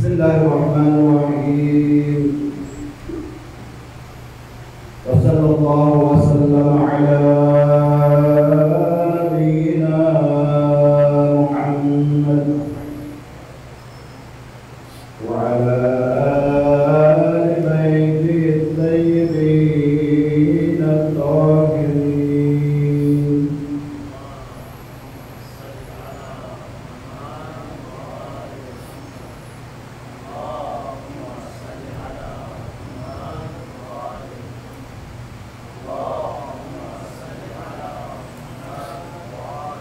Bismillahirrahmanirrahim. Wa sallallahu wa sallam ala nabiyyina Muhammad wa ala ali baitihi at-tayyibin at-tahirin.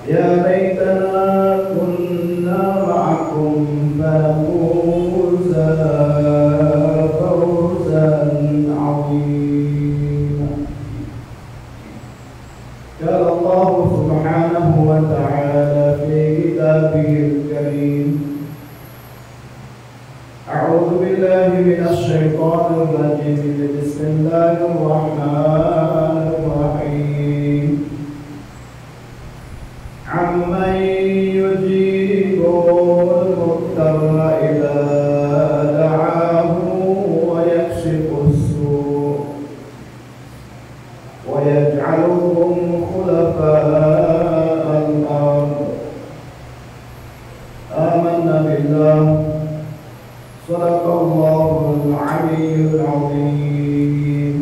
Ya laitana kunna ma'akum fafuza fawzan 'azima. Qala Allah subhanahu wa ta'ala fi kitabihil karim. A'udzu billahi minasy syaithanir rajim. Bismillahirrahmanirrahim. عمن يجيب المضطر إذا دعاه ويكشف السوء ويجعلكم خلفاء الأرض آمنا بالله صدق الله العلي العظيم.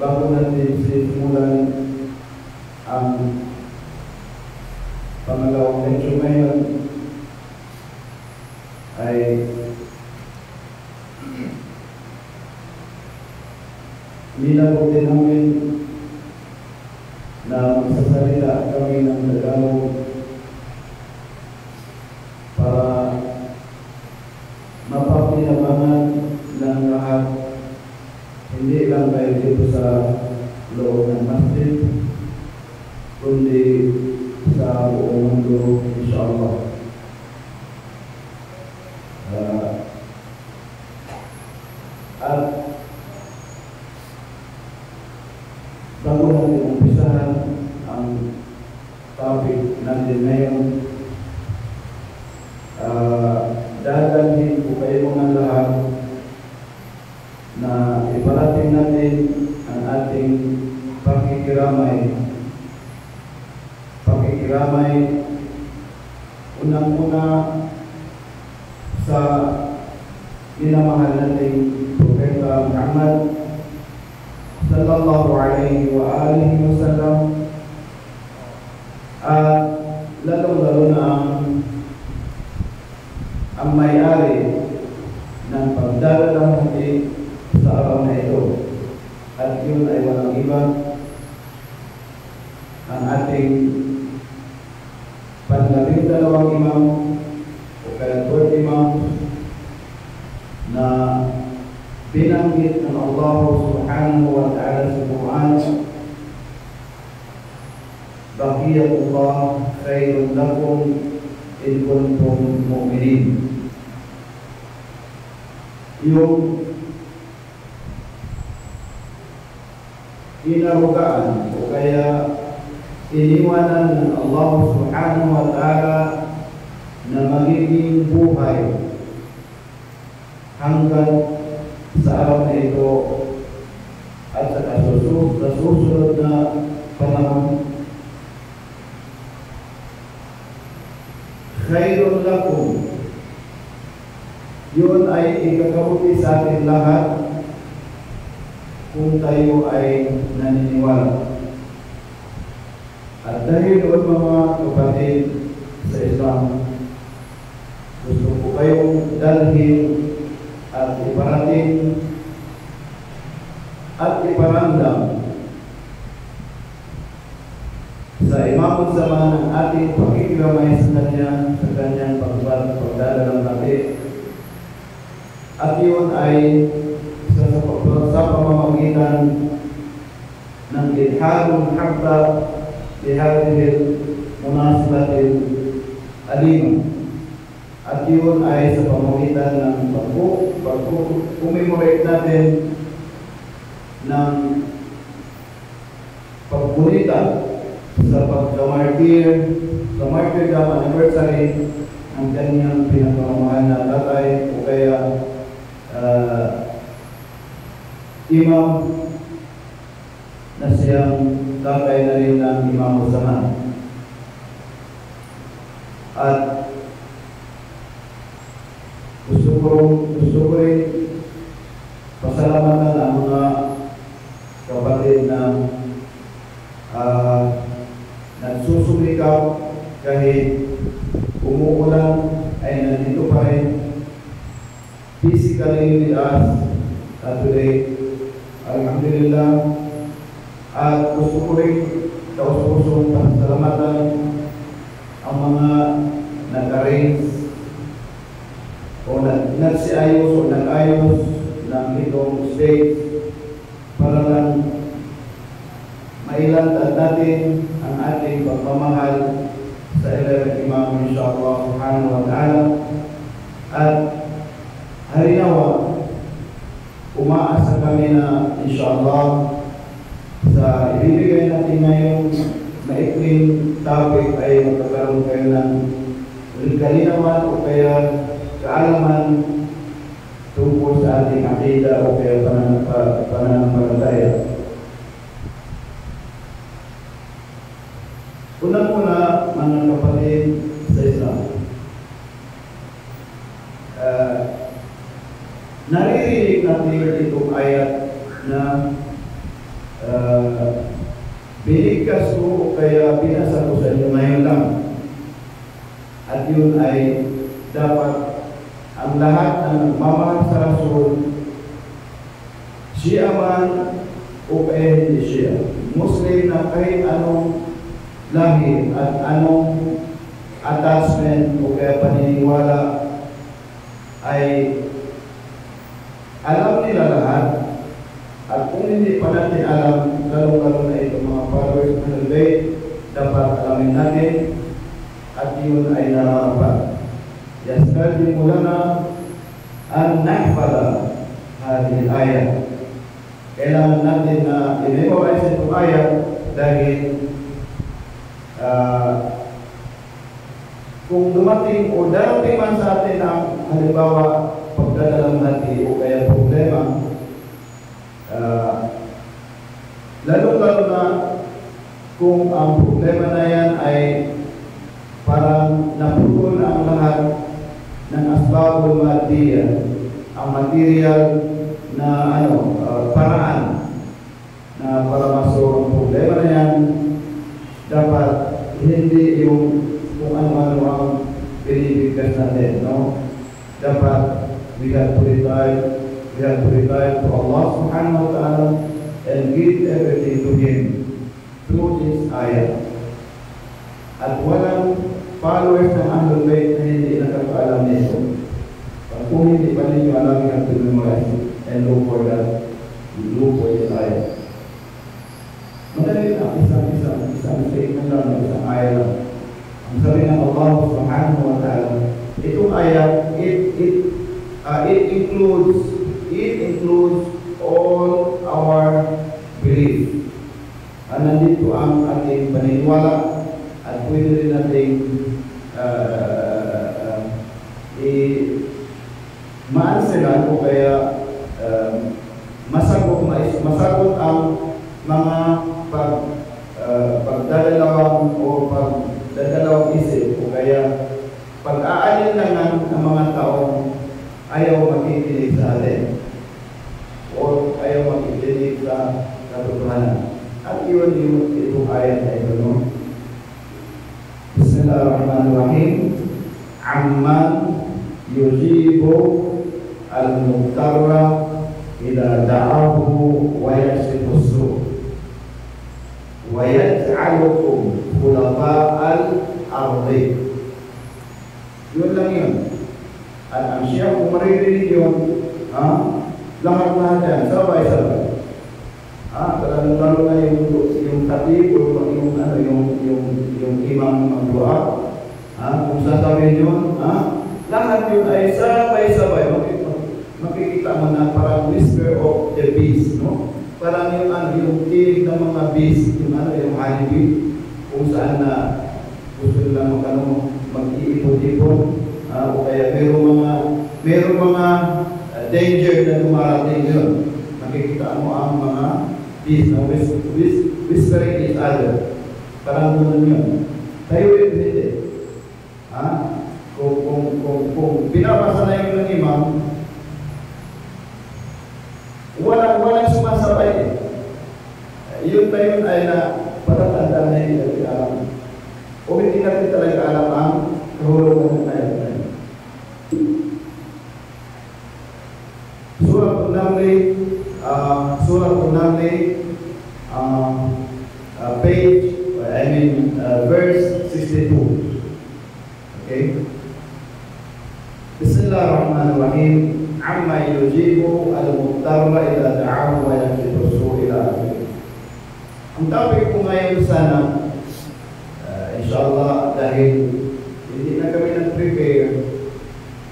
Bago natin simulan ang pangalawang lecture ngayon ay nilabot din namin na magsasalita kami ng Tagalog para mapapinabangan ng lahat, hindi lang kayo dito sa loob ng masjid, kundi sa buong mundo, insyaAllah. At bago natin umpisahan ang topic natin ngayon, dadalhin ko kayo mga lahat na iparating natin ang ating pakikiramay. Unang-una sa minamahal nating Propeta Muhammad sallallahu alaihi wa alihi wa sallam, at lalong-lalo na ang may-ari ng pagdala ng hati sa araw na ito, at yun ay walang iba, ang ating panlabing-dalawang imam o kaya imam na binanggit ng Allah subhanahu wa ta'ala sa Quran, baqiyatullah khairun lakum in kuntum mu'minin. Yung inarugaan o kaya iniwanan ng Allah subhanahu wa ta'ala na magiging buhay hanggang sa araw na ito at sa susunod na panahon. Khairun lakum, yun ay ikakabuti sa ating lahat kung tayo ay naniniwala. At dahil doon mga kapatid sa Islam, gusto ko kayong dalhin at iparating at iparamdam sa imamang zaman ng ating pakikiramay sa kanyang pagdala ng hati. At yun ay sa pamamagitan ng idhalul habba bihadihil munasibatil alima. At yun ay sa pamamagitan ng pag-commemorate natin ng pagpunita sa pagkamartir, sa sa martyrdom anniversary ng kanyang pinakamamahal na tatay o kaya imam na siyang tatay na rin ng Imam Zaman. At gusto ko rin pasalamatan ang mga kapatid na nagsusumikap kahit umuulan ay nandito pa rin physically with us today. Alhamdulillah. At gusto ko rin taus-pusong pasalamatan ang mga nag-arrange o nagsiayos o nag-ayos ng itong stage para lang mailantad natin ang ating pagmamahal sa ilalim Imam insyaAllah subhanahu wa ta'ala. At harinawa, umaasa kami na insyaAllah sa ibibigay natin ngayong maikling topic ay magkakaroon kayo ng kalinawan o kaya kaalaman tungkol sa ating akida o kaya pananampalataya. Una-una, mga kapatid sa Islam, naririnig natin itong ayat na binigkas ko o kaya binasa ko sa inyo ngayon lang. At yun ay dapat ang lahat ng nagmamahal sa Rasul, Shia man o kaya hindi Shia, Muslim na kahit anong lahi at anong attachment o kaya paniniwala, ay alam nila lahat. At kung hindi pa natin alam, lalo-lalo na itong mga followers ng Al-Bayt, dapat alamin natin at yun ay narapat. Yastardi mulana an nahfala hadhihi ayat. Kailangan natin na i-memorize itong ayat dahil kung dumating o darating man sa atin ang halimbawa pagdadalang natin o kaya problema, lalo-lalo na kung ang problema na yan ay parang naputol na ang lahat ng asbabul madiyah, ang material na paraan na para maso ang problema na yan, dapat hindi yung kung ano-ano ang pinibigkas natin, no? Dapat we have to rely to Allah subhanahu wa ta'ala and give everything to Him through this ayah. At walang followers ng Ahlul Bayt na hindi nakakaalam nito. Kung hindi pa ninyo alam, you have to memorize and look for that. Look for this ayah. Madali na isang statement lang, isang ayah lang. Ang sabi ng Allah subhanahu wa ta'ala, itong ayah, it includes all our belief. Nandito ang ating paniniwala at pwede rin natin ma-answeran o kaya masagot ang mga pagdadalawang o pagdadalawang isip o kaya pag-aalinlangan ng mga taong ayaw makikinig sa atin o ayaw makikinig sa katotohanan. At yun itong ayat na ito, no? Bismillahirrahmanirrahim. Amman yujibu al-muqtarra ila da'ahu wa yaksifu su' wa yaj'alukum khulafa'al ardi. Yun lang yun. At ang siya kung maririnig yun, lahat-lahat yan, sabay-sabay. Lalo na yung tatib o yung imam magdua, kung sasabihin yun, lahat yun ay sabay-sabay. Makikita mo na parang whisper of the beast, no? Parang yung tinig ng mga beast, yung honeybee, kung saan na gusto nila mag-iipon-ipon, o kaya mayroong mga danger na dumarating yun. Nakikita mo ang mga bees na whispering each other. Parang gano'n yun. Tayo hindi. Kung binabasa na yun ng imam, walang sumasabay. Yun na yun ay na patatanda na yun natin alam. O hindi natin talaga alam ang kahulugan ng ayat na yun. Surah An-Naml, verse 62. Okay? Bismillahirrahmanirrahim. Amma yujibu al-muttarra ila da'ahu wa yakshifu as-su'a ila akhirih. Ang topic ko ngayon sana, inshallah, dahil hindi na kami nag-prepare,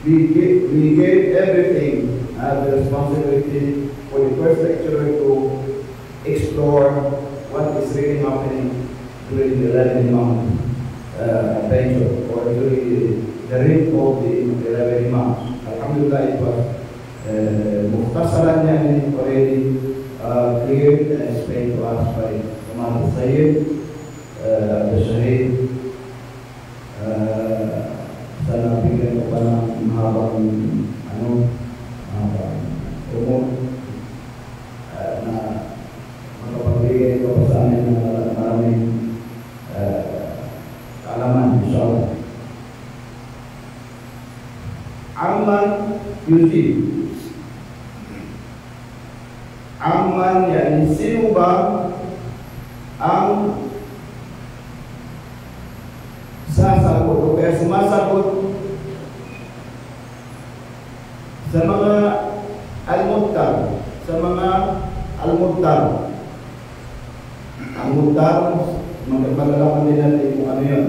we gave everything, the responsibility for the first lecturer to explore what is really happening during the 11-month venture, or during the reign of the 11 months. Alhamdulillah, it was mukhtasaran niya already cleared and explained to us by Imam Sayyid, the Shahid. Sana bigyan ko pa ng mahabang umot na makapagbigay ko pa sa amin ng maraming kaalaman, inshallah. Amman yujib. Amman, yani sino ba ang sasagot o kaya sumasagot sa mga al-muttar, Al-muttar, magpagalaman din natin kung ano yun.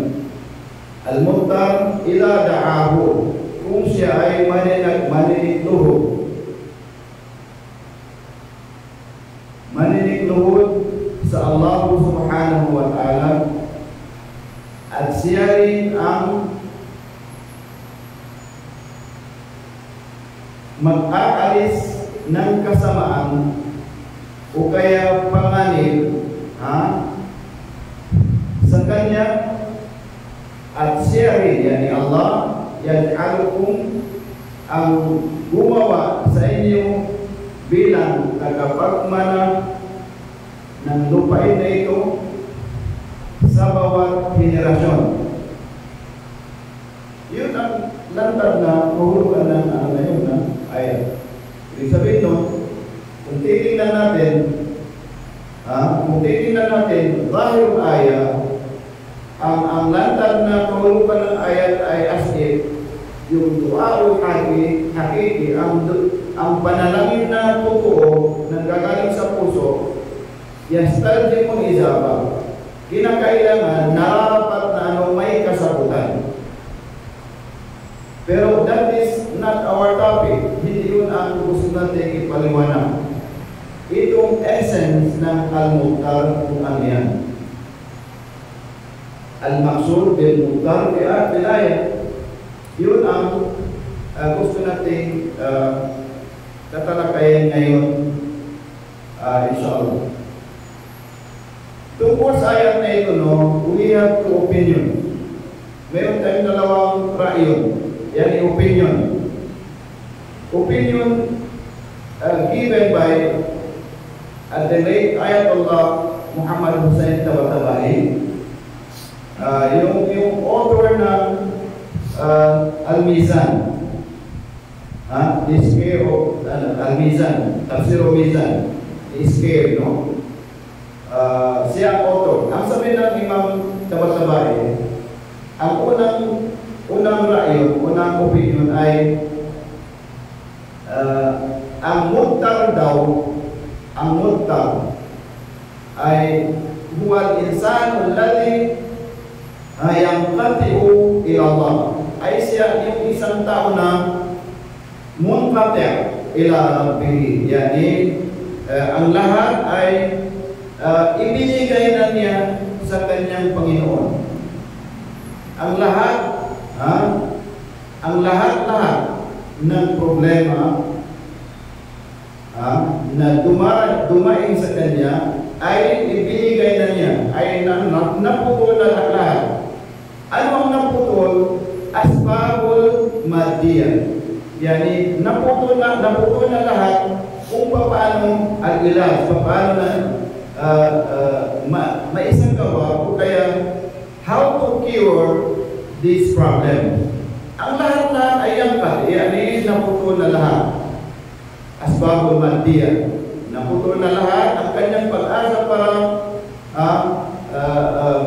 Al-muttar ila da'ahu, kung siya ay maninikluhod sa Allah subhanahu wa ta'ala, at siya rin ang mag-aalis ng kasamaan o kaya panganib sa kanya, at siya rin, yani Allah, yaj'alukum, ang gumawa sa inyo bilang tagapagmana ng lupain na ito sa bawat henerasyon. Yun ang lantad na mahulugan ng ayat. Ibig sabihin nun, kung titingnan natin zahirul ayat, ang lantad na mahulugan ng ayat ay as if yung du'aul hakiki, ang panalangin na totoo na gagaling sa puso, yastarjimul ijabah, kinakailangan nararapat na may kasagutan. Pero that is not our topic. Hindi yun ang gusto natin ipaliwanag. Itong essence ng al-muttar kung ano yan. Al-maqsud bil-muttar bil-ayat. Yun ang gusto natin tatalakayin ngayon, inshallah. Tungkol sa ayat na ito, we have two opinion. Meron tayong dalawang rayon. Yan yung opinion. Opinion given by the late Ayatollah Muhammad Hussein Tabatabai, yung author ng Al-Mizan, the scale of Al-Mizan, Tafsir al-Mizan, the scale, no? Siya author. Ang sabi ng Imam Tabatabai, ang unang rayon, unang opinion ay ang muttar ay huwal insan alladhi yanqati'u ila Allah, ay siya yung isang tao na munqati' ila rabbih, yani ang lahat ay ibinigay na niya sa kanyang Panginoon. ang lahat, ha, ang lahat-lahat ng problema na dumaing sa kanya ay ibinigay na niya, ay naputol na lahat. Ano ang naputol? Asbabul madiyah. Yani naputol na lahat kung paano al-ilaj, paano na maisagawa o kaya how to cure this problem. Ang lahat-lahat ay yani naputol na lahat. Asbabul madiyah. Naputol na lahat ang kanyang pag-asa para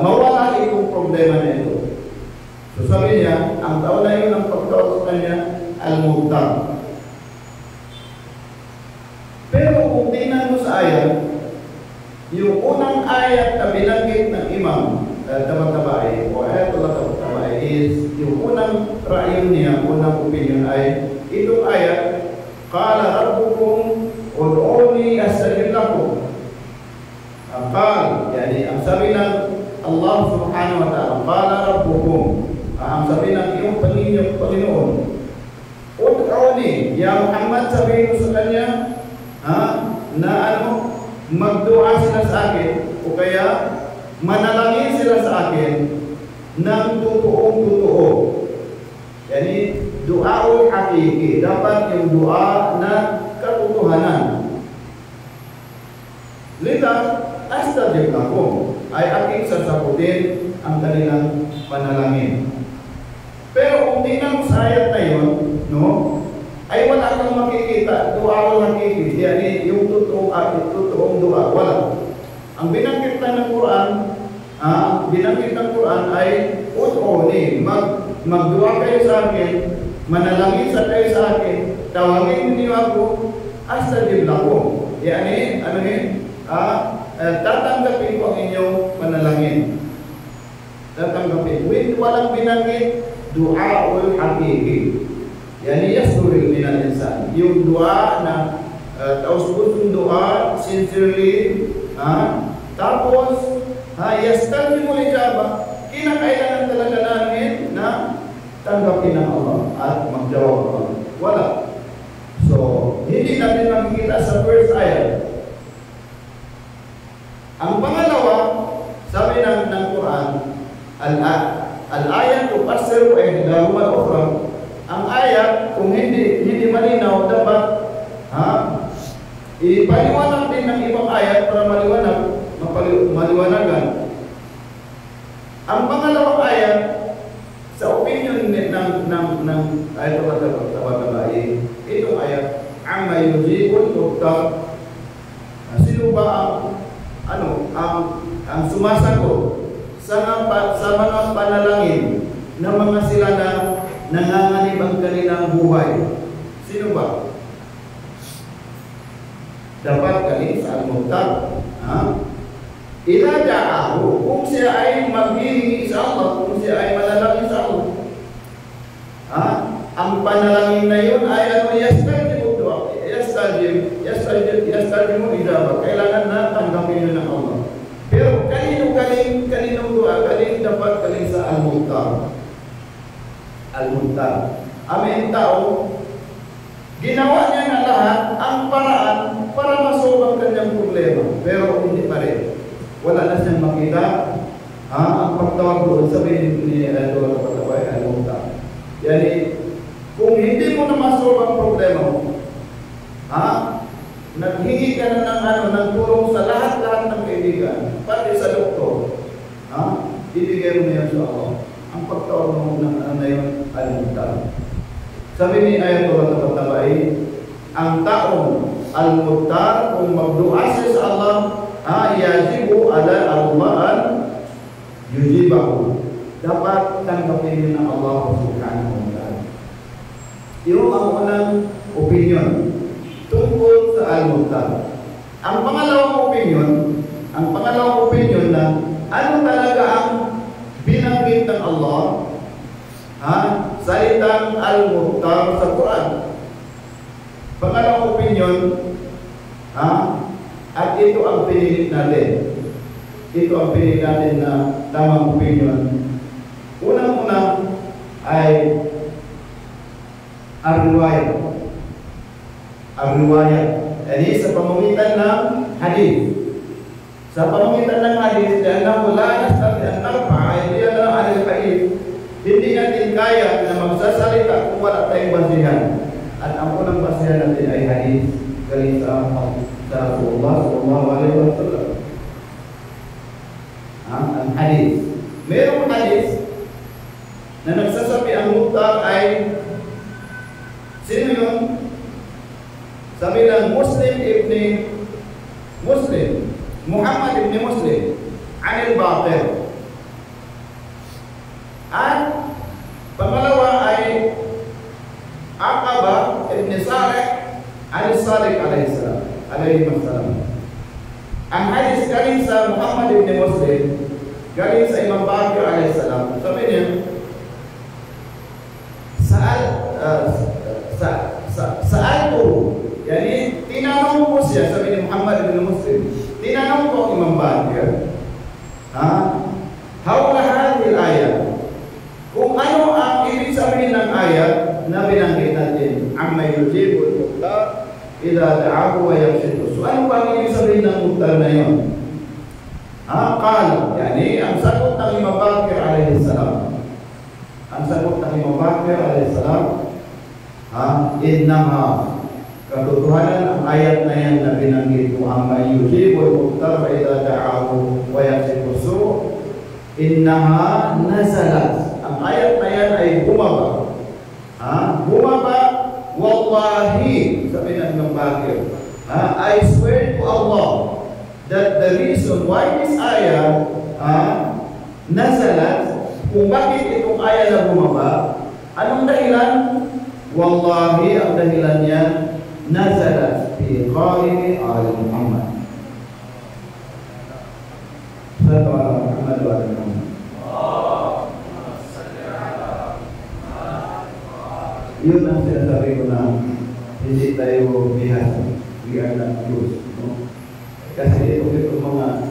mawala itong problema na ito. So sabi niya, ang tao na yun ang pagtawag sa kanya, al-muhtar. Pero kung tingnan mo sa ayat, yung unang ayat na binanggit ng Imam Tabatabai o Ayatollah Tabatabai is yung unang rayon niya, unang opinion ay itong ayat, qala rabbukum ud'uni astajib lakum. Yani ang sabi ng Allah subhanahu wa ta'ala, qala rabbukum, ang sabi ng iyong Panginoon, ud'uni, ya Muhammad, sabihin mo sa kanya na magdua sila sa akin o kaya manalangin sila sa akin ng totoong-totoo. Yani du'aul hakiki, dapat yung dua na katotohanan. Lita, astajib lakum, ay aking sasagutin ang kanilang panalangin. Pero kung tingnan mo sa ayat na yun, no, ay wala kang makikita, du'aul hakiki, yani yung totoong dua, wala. Ang binanggit ng Quran, ay ud'uni, magdua kayo sa akin, manalangin sa kayo sa akin, tawagin niyo ako, astajib lakum. Yani, tatanggapin ko ang inyong panalangin. Tatanggapin. Walang binanggit, du'aul hakiki. Yani, yasduril minal insan. Yung dua na taus-pusong dua, sincerely, tapos, yastajibu lijaba, kinakailangan talaga namin na tanggapin ng Allah at magjawab Allah. Wala. So, hindi natin makikita sa first ayat. Ang pangalawa, sabi ng Quran, al-ayat tufassiru ihdahuma al-ukhra. Ang ayat, kung hindi malinaw, dapat ipaliwanag din ng ibang ayat para maliwanagan. Ang pangalawang ayat, sa opinion ng Ayatollah Tabatabai, itong ayat, amma yujibul muhtar. Sino ba ang sumasagot sa mga panalangin ng mga sila na nanganganib ang kanilang buhay? Sino ba? Dapat galing sa al-muhtar. Ila da'ahu, kung siya ay maghihingi sa Allah, kung siya ay manalangin sa Allah. Ang panalangin na yun ay yastajibu du'a, yastajibu ijabah. Kailangan na tanggapin yun ng Allah. Pero kaninong du'a, dapat galing sa al-muhtar. Al-muhtar. Ang tao, ginawa niya na lahat ang paraan para masolve ang kanyang problema. Pero hindi pa rin. Wala na siyang makita. Ang pagtawag doon, sabihin ni Ayatollah Tabatabai, al-muhtar. Yani, kung hindi mo na masolve ang problema mo, naghingi ka na ng tulong sa lahat-lahat ng kaibigan, pati sa doktor, ibigay mo na yan sa Allah. Ang pagtawag mo na yun, al-muhtar. Sabi ni Ayatollah Tabatabai, ang taong al-muhtar, kung magdua siya sa Allah, yajibu ala Allah yujibahu. Dapat tanggapin niyo ng Allah subhanahu wa ta'ala. Yung ang unang opinion tungkol sa al-muhtar. Ang pangalawang opinion na ano talaga ang binanggit ng Allah, salitang al-muhtar sa Quran. Pangalawang opinion, at ito ang pinilit natin. Ito ang pinilit natin na tamang opinion. Unang-una, ay ar-riwayat. Ar-riwayat. Jadi sa pamamagitan ng hadis. Sa pamamagitan ng hadis, dahil wala nastati ang narpa, ay diyan na al-hadis. Hindi natin kaya na magsasalita kung wala tayong basihan. At ang unang basihan natin ay hadis galing sa Rasulullah sallallahu alaihi wasallam. Ang hadis. Merong hadis na nagsasabi ang mukhtar ay sino yun? Sabi ng Muhammad ibn Muslim anil Baqir. At pangalawa ay Aqaba ibn Salih al-Sadiq alayhi salam. Ang hadis galing sa Muhammad ibn Muslim, galing sa Imam Baqir alayhi salam. Sabi niya, Sa'altu, yani tinanong ko siya, sabi ni Muhammad ibn Muslim, tinanong ko Imam Baqir, hawla hadhihi al-ayat, kung ano ang ibig sabihin ng ayat na binanggit natin, amma yujibu al-mukhtar idha da'ahu wa yakshidu. So ano ba ang ibig sabihin ng mukhtar na yun? Qala, yani ang sagot ng Imam Baqir alayhi salam, ang sagot ng Imam Baqir alayhi salam, innaha, katotohanan ang ayat na yan na binanggit mo, amma yujibu al-mukhtar idha da'ahu wa yakshidu su', innaha nazalat. Ang ayat na yan ay bumaba. Bumaba, wallahi, sabi ng Imam Baqir, I swear to Allah that the reason why this ayah nazalat, kung bakit itong ayah na bumaba, anong dahilan? Wallahi, ang dahilan niya, nazalat fi qa'imi ala Muhammad. Sallallahu alaihi Muhammad wa ala Muhammad. Yun ang sinasabi ko na hindi tayo bihasa. We are not Jews. No? Kasi itong mga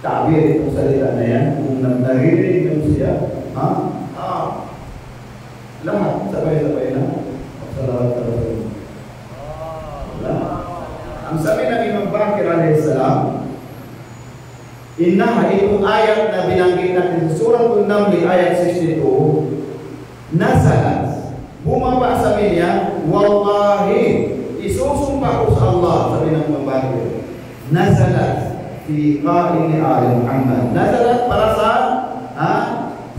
tabir, itong salita na yan, kung narinig nyo siya, lahat, sabay-sabay na. Salamat sa Rasulullah. Ang sabi ng Imam Baqir alayhi salam, innaha, itong ayat na binanggit natin sa Suratul Naml, ayat 62, nasalat, bumaba sabi niya, wallahi, isusumpa ko sa Allah, sabi ng Imam Baqir, nasalat fi qa'ini ali Muhammad. Nasalat para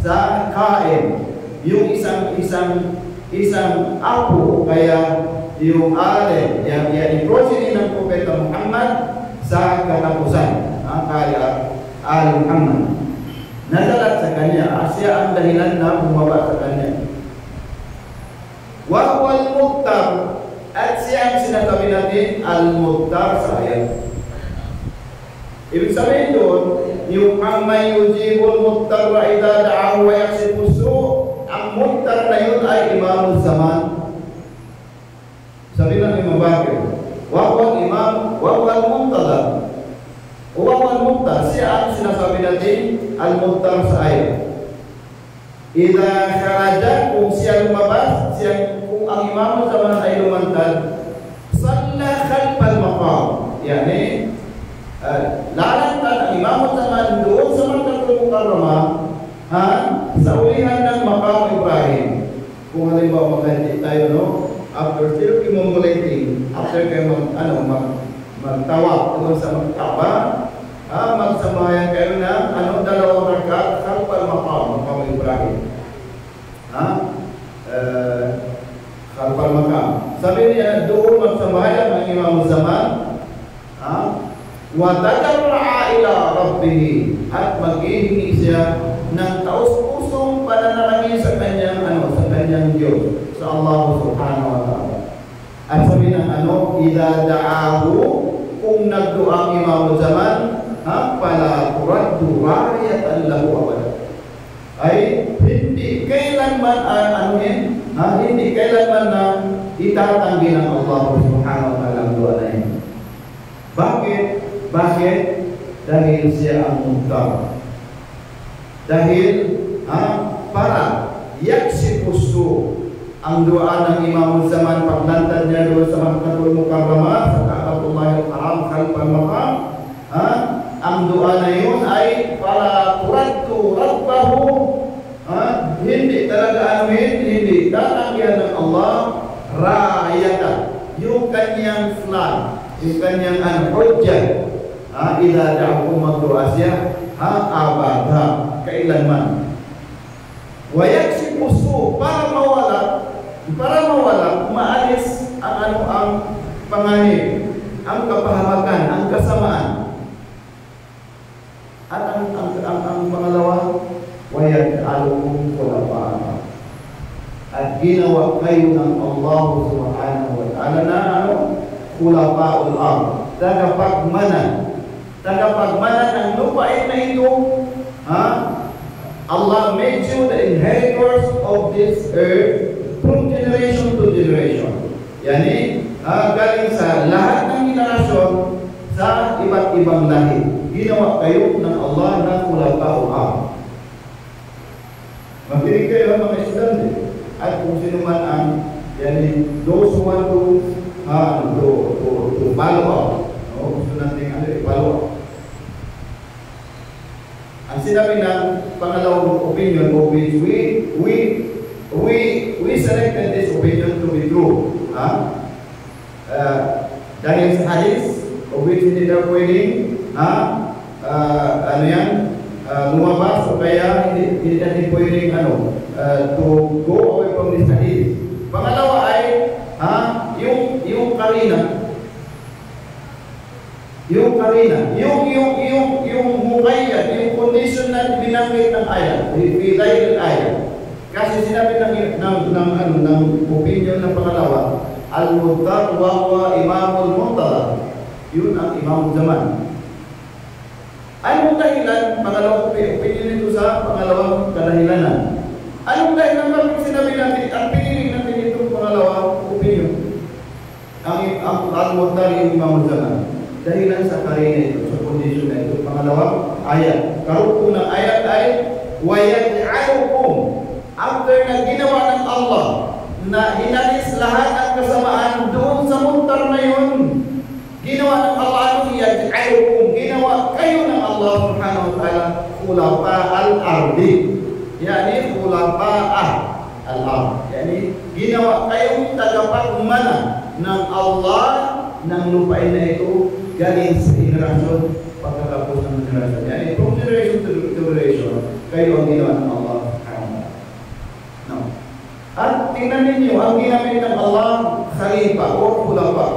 sa kain, yung isang apo, kaya yung ali, yung progeny ng Propeta Muhammad sa katapusan, kaya ali Muhammad. Nasalat sa kanya, siya ang dahilan na bumaba sa kanya. Wa huwa al-mukhtar, at siya ang sinasabi natin al-mukhtar sa ayat. Ibig sabihin doon, yung may yujibul mukhtar wa idha da'ahu wa yaksibu su', ang mukhtar na yun ay imamul zaman. Sabi ng Imam Baqir, wa huwa al-imam, wa huwa al-muqtada, wa huwa al-mukhtar, siya ang sinasabi natin al-mukhtar sa ayat. Idha kharaja, kung siya lumabas, kung ang imamul zaman ay lumantad, salla khalfal maqam, yani lalantad ang imamul zaman doon sa Makkah Mukarramah, sa ulihan ng Maqam Ibrahim. Kung halimbawa maghanti tayo, no? After still accumulating, after kayo magtawag doon sa Kaaba, magsamayan kayo ng dalawang rakat khalfal Maqam Ibrahim. Khalfal Maqam. Sabi niya, doon magsamayan ang imamul zaman, wa tadarra'a ila rabbih, at maghihingi siya ng taus-pusong pananalangin sa kanyang Diyos, sa Allah subhanahu wa ta'ala. At sabi ng idha da'ahu, kung nagdua ang imamul zaman, fala turaddu ra'iyatan lahu abada, ay hindi kailanman hindi kailanman na itatanggi ng Allah subhanahu wa ta'ala ang dua na yun. Bakit? Dahil siya ang mukhtar. Dahil para yaksi Qusu. Ang doa ng Imam Zaman paglantad niya doon sa Makkatul Mukarramah sa Ka'batullahil Haram khalfal maqam, ang doa na yun ay para turaddu rabbahu, hindi talaga hindi tatanggihan ng Allah ra'ayata, yung kanyang flag, yung kanyang hujjah, idza da'akum magdoa siya abada, kailanman. Wa yaksifu su, para mawala, maalis ang panganib, ang kapahamakan, ang kasamaan. At ang pangalawa, wa yaj'alukum khulafa'a, at ginawa kayo ng Allah subhanahu wa ta'ala na khulafa'ul ard, tagapagmana ng lupain na ito. Allah made you the inheritors of this earth from generation to generation. Yani, galing sa lahat ng generasyon sa iba't ibang lahi. Ginawa kayo ng Allah na khulafa'ul ard. Makinig kayo mga estudyante. At kung sino man ang those who want to follow up, gusto natin follow up. Ang sinabi ng pangalawang opinion, of which we selected this opinion to be true. Dahil sa hadis, of which hindi na pwedeng lumabas o kaya hindi natin pwedeng to go away from this hadith. Pangalawa ay yung karina, yung muqayyad, yung condition na binanggit ng ayat, bilayl ayat. Kasi sinabi ng opinion ng pangalawa, al-muttaq wa huwa imamul muntazar, yun ang Imam Zaman. Anong dahilan, pangalawang opinion nito sa pangalawang kadahilanan? Anong dahilan bakit sinabi natin, ang piniling natin itong pangalawang opinion? Ang al-muttaq yung Imam Zaman. Dahilan sa karina ito, sa kondisyon na ito. Pangalawang ayat. Karugtong ng ayat ay وَيَجْعَلُكُمْ, after na ginawa ng Allah na hinalis lahat ang kasamaan doon sa muntar na yun, ginawa ng Allah yaj'alukum, ginawa kayo ng Allah subhanahu wa ta'ala khulafa'al ardi, yani khulafa'ah al-ard, yani ginawa kayong tagapagmana ng Allah ng lupain na ito galing sa generasyon pagkatapos ng generasyon. Yani from generation to generation, kayo ang ginawa ng Allah. No. At tingnan ninyo, ang ginamit ng Allah, khalifa o khulafa.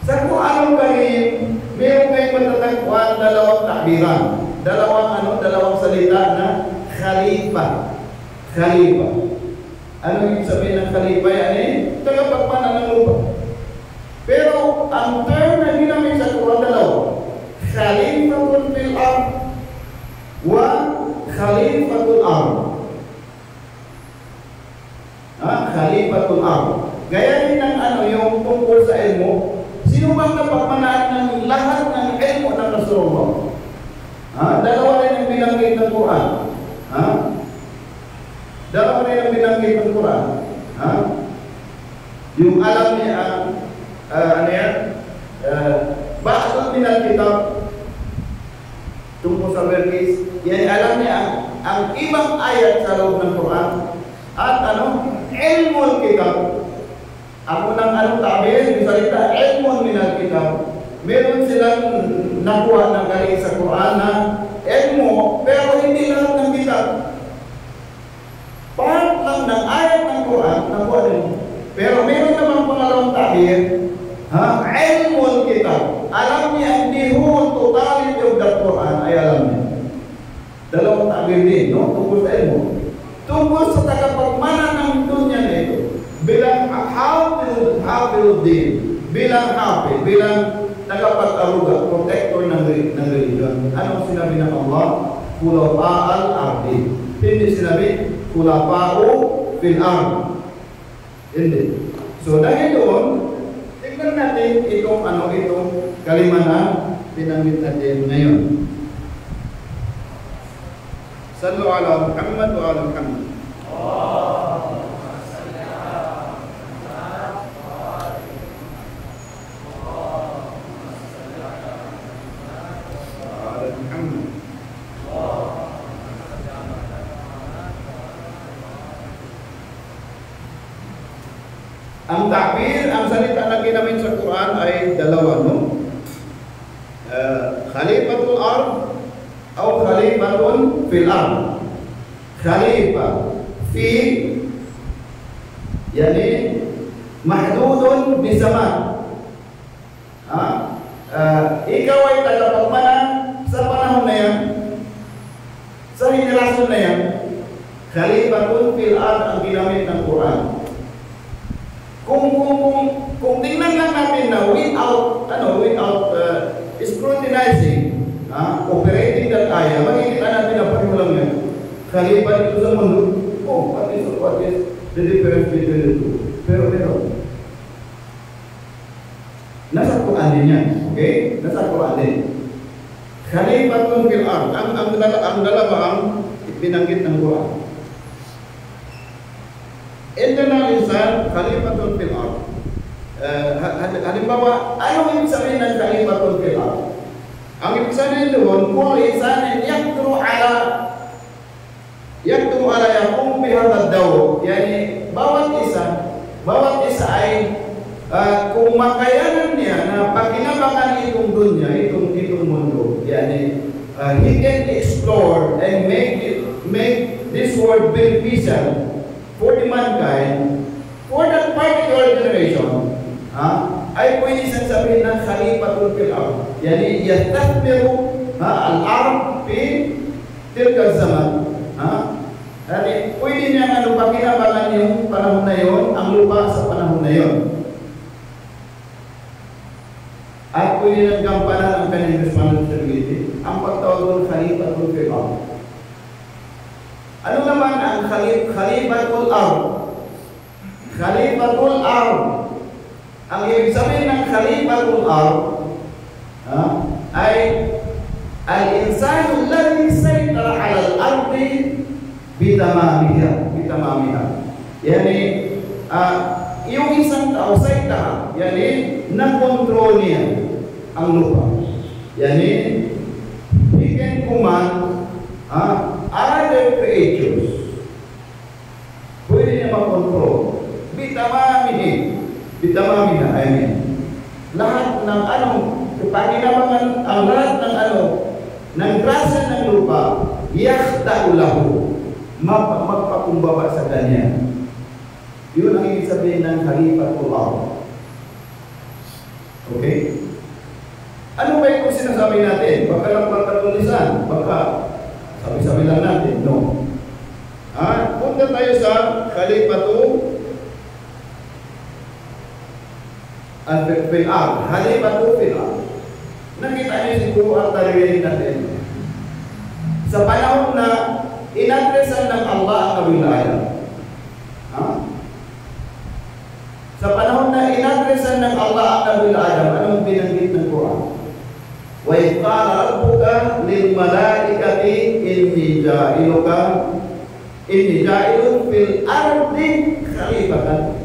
Sa kung anong kalim, meron kayong matatagpuan dalawang takbiran. Dalawang salita na khalifa. Khalifa. Ano yung sabihin ng khalifa? Yan tagapagmana ng lupa. Pero ang term na ginamit sa Quran dalawa, khalifatul fil ard wa khalifatul ard. Khalifatul ard. Gaya din ng yung tungkol sa ilmu, sino bang napagmanaan ng lahat ng ilmu ng Rasulullah? Dalawa rin ang binanggit ng Quran. Dalawa rin ang binanggit ng Quran. Yung alam niya ba'dun min al-kitab tungkol sa verkis, yan alam niya ang ibang ayat sa loob ng Quran at ilmul kitab. Ang unang tabir, yung salita ilmun min al-kitab, meron silang nakuha ng galing sa Quran na ilmu, pero hindi lahat ng kitab. Part lang ng ayat ng Quran nakuha din. Pero meron namang pangalawang tabir, ilmul kitab. Alam niya, hindi whole totality of the Quran ay alam niya. Dalawang tabir din, tungkol sa ilmu. Tungkol sa tagapagmana ng dunya na ito, bilang hafidhuddin, bilang hafid, bilang tagapag-aruga, protector ng religion. Anong sinabi ng Allah? Khulafa'al ardi. Hindi sinabi khulafa'u fil ard. Hindi. So dahil doon, tingnan natin itong kalima na pinanggit natin ngayon. Sallu ala Muhammad wa ala Muhammad. Ang takbir, ang salita na ginamit sa Quran ay dalawa, no? Khalifatul ard o khalifatun fil ard. Khalifah fi yani mahdudun bi zaman. Ikaw ay tagapagmana sa panahon na yan, sa henerasyon na yan. Khalifatun fil ard ang ginamit ng Quran. Kung tingnan lang natin na without scrutinizing, operating that ayah, makikita natin na pareho lang yan. Khalifah dito sa mundo, what is the difference between the two? Pero nasa Quran din yan, okay? Nasa Quran din. Khalifatun fil ard, ang dalawa ang binanggit ng Quran. Internal insan, khalifatun fil ard. Halimbawa, ano ibig sabihin ng khalifatun fil ard? Ang ibig sabihin doon, kung insan yakturu ala yakum bihadad daw. Yani, bawat isa ay kung makayanan niya na pakinabangan itong dunya, itong mundo. Yani, he can explore and make this world beneficial for the mankind, for that particular generation, ay pwede siyang sabihin ng khalifatul fil ard. Yani, yastathmiru al-ard fi tilka zaman. Yani, pwede niya pakinabangan yung panahon na yon, ang lupa sa panahon na yon. At pwede nang gampanan ang kanyang responsibility, ang pagtawag ng khalifatul fil ard. Ano naman ang khalifatul ard? Khalifatul ard. Ang ibig sabihin ng khalifatul ard ay al-insanu alladhi saytara 'ala al-ardi bitamamiha. Yani yung isang tao saytara, yani na-control niya ang lupa. Yani he can command other creatures. Pwede niya makontrol. Bitamamiha, I mean. Lahat ng pakinabangan, ang lahat ng grasya ng lupa, yakhta'u lahu, magpakumbaba sa kanya. Yun ang ibig sabihin ng khalifatul ard. Okay? Ano ba yung sinasabi natin? Baka lang pagkatulisan, baka sabi-sabi lang natin, no. Punta tayo sa khalifatul fil ard. Khalifatul fil ard. Nakita niyo siguro ang tarihin natin. Sa panahon na inadresan ng Allah ang kawilayan. Sa panahon na inadresan ng Allah ang kawilayan, anong binanggit ng Quran? Wa idh qala rabbuka lil malaikati inni ja'ilun fil ardi khalifatan.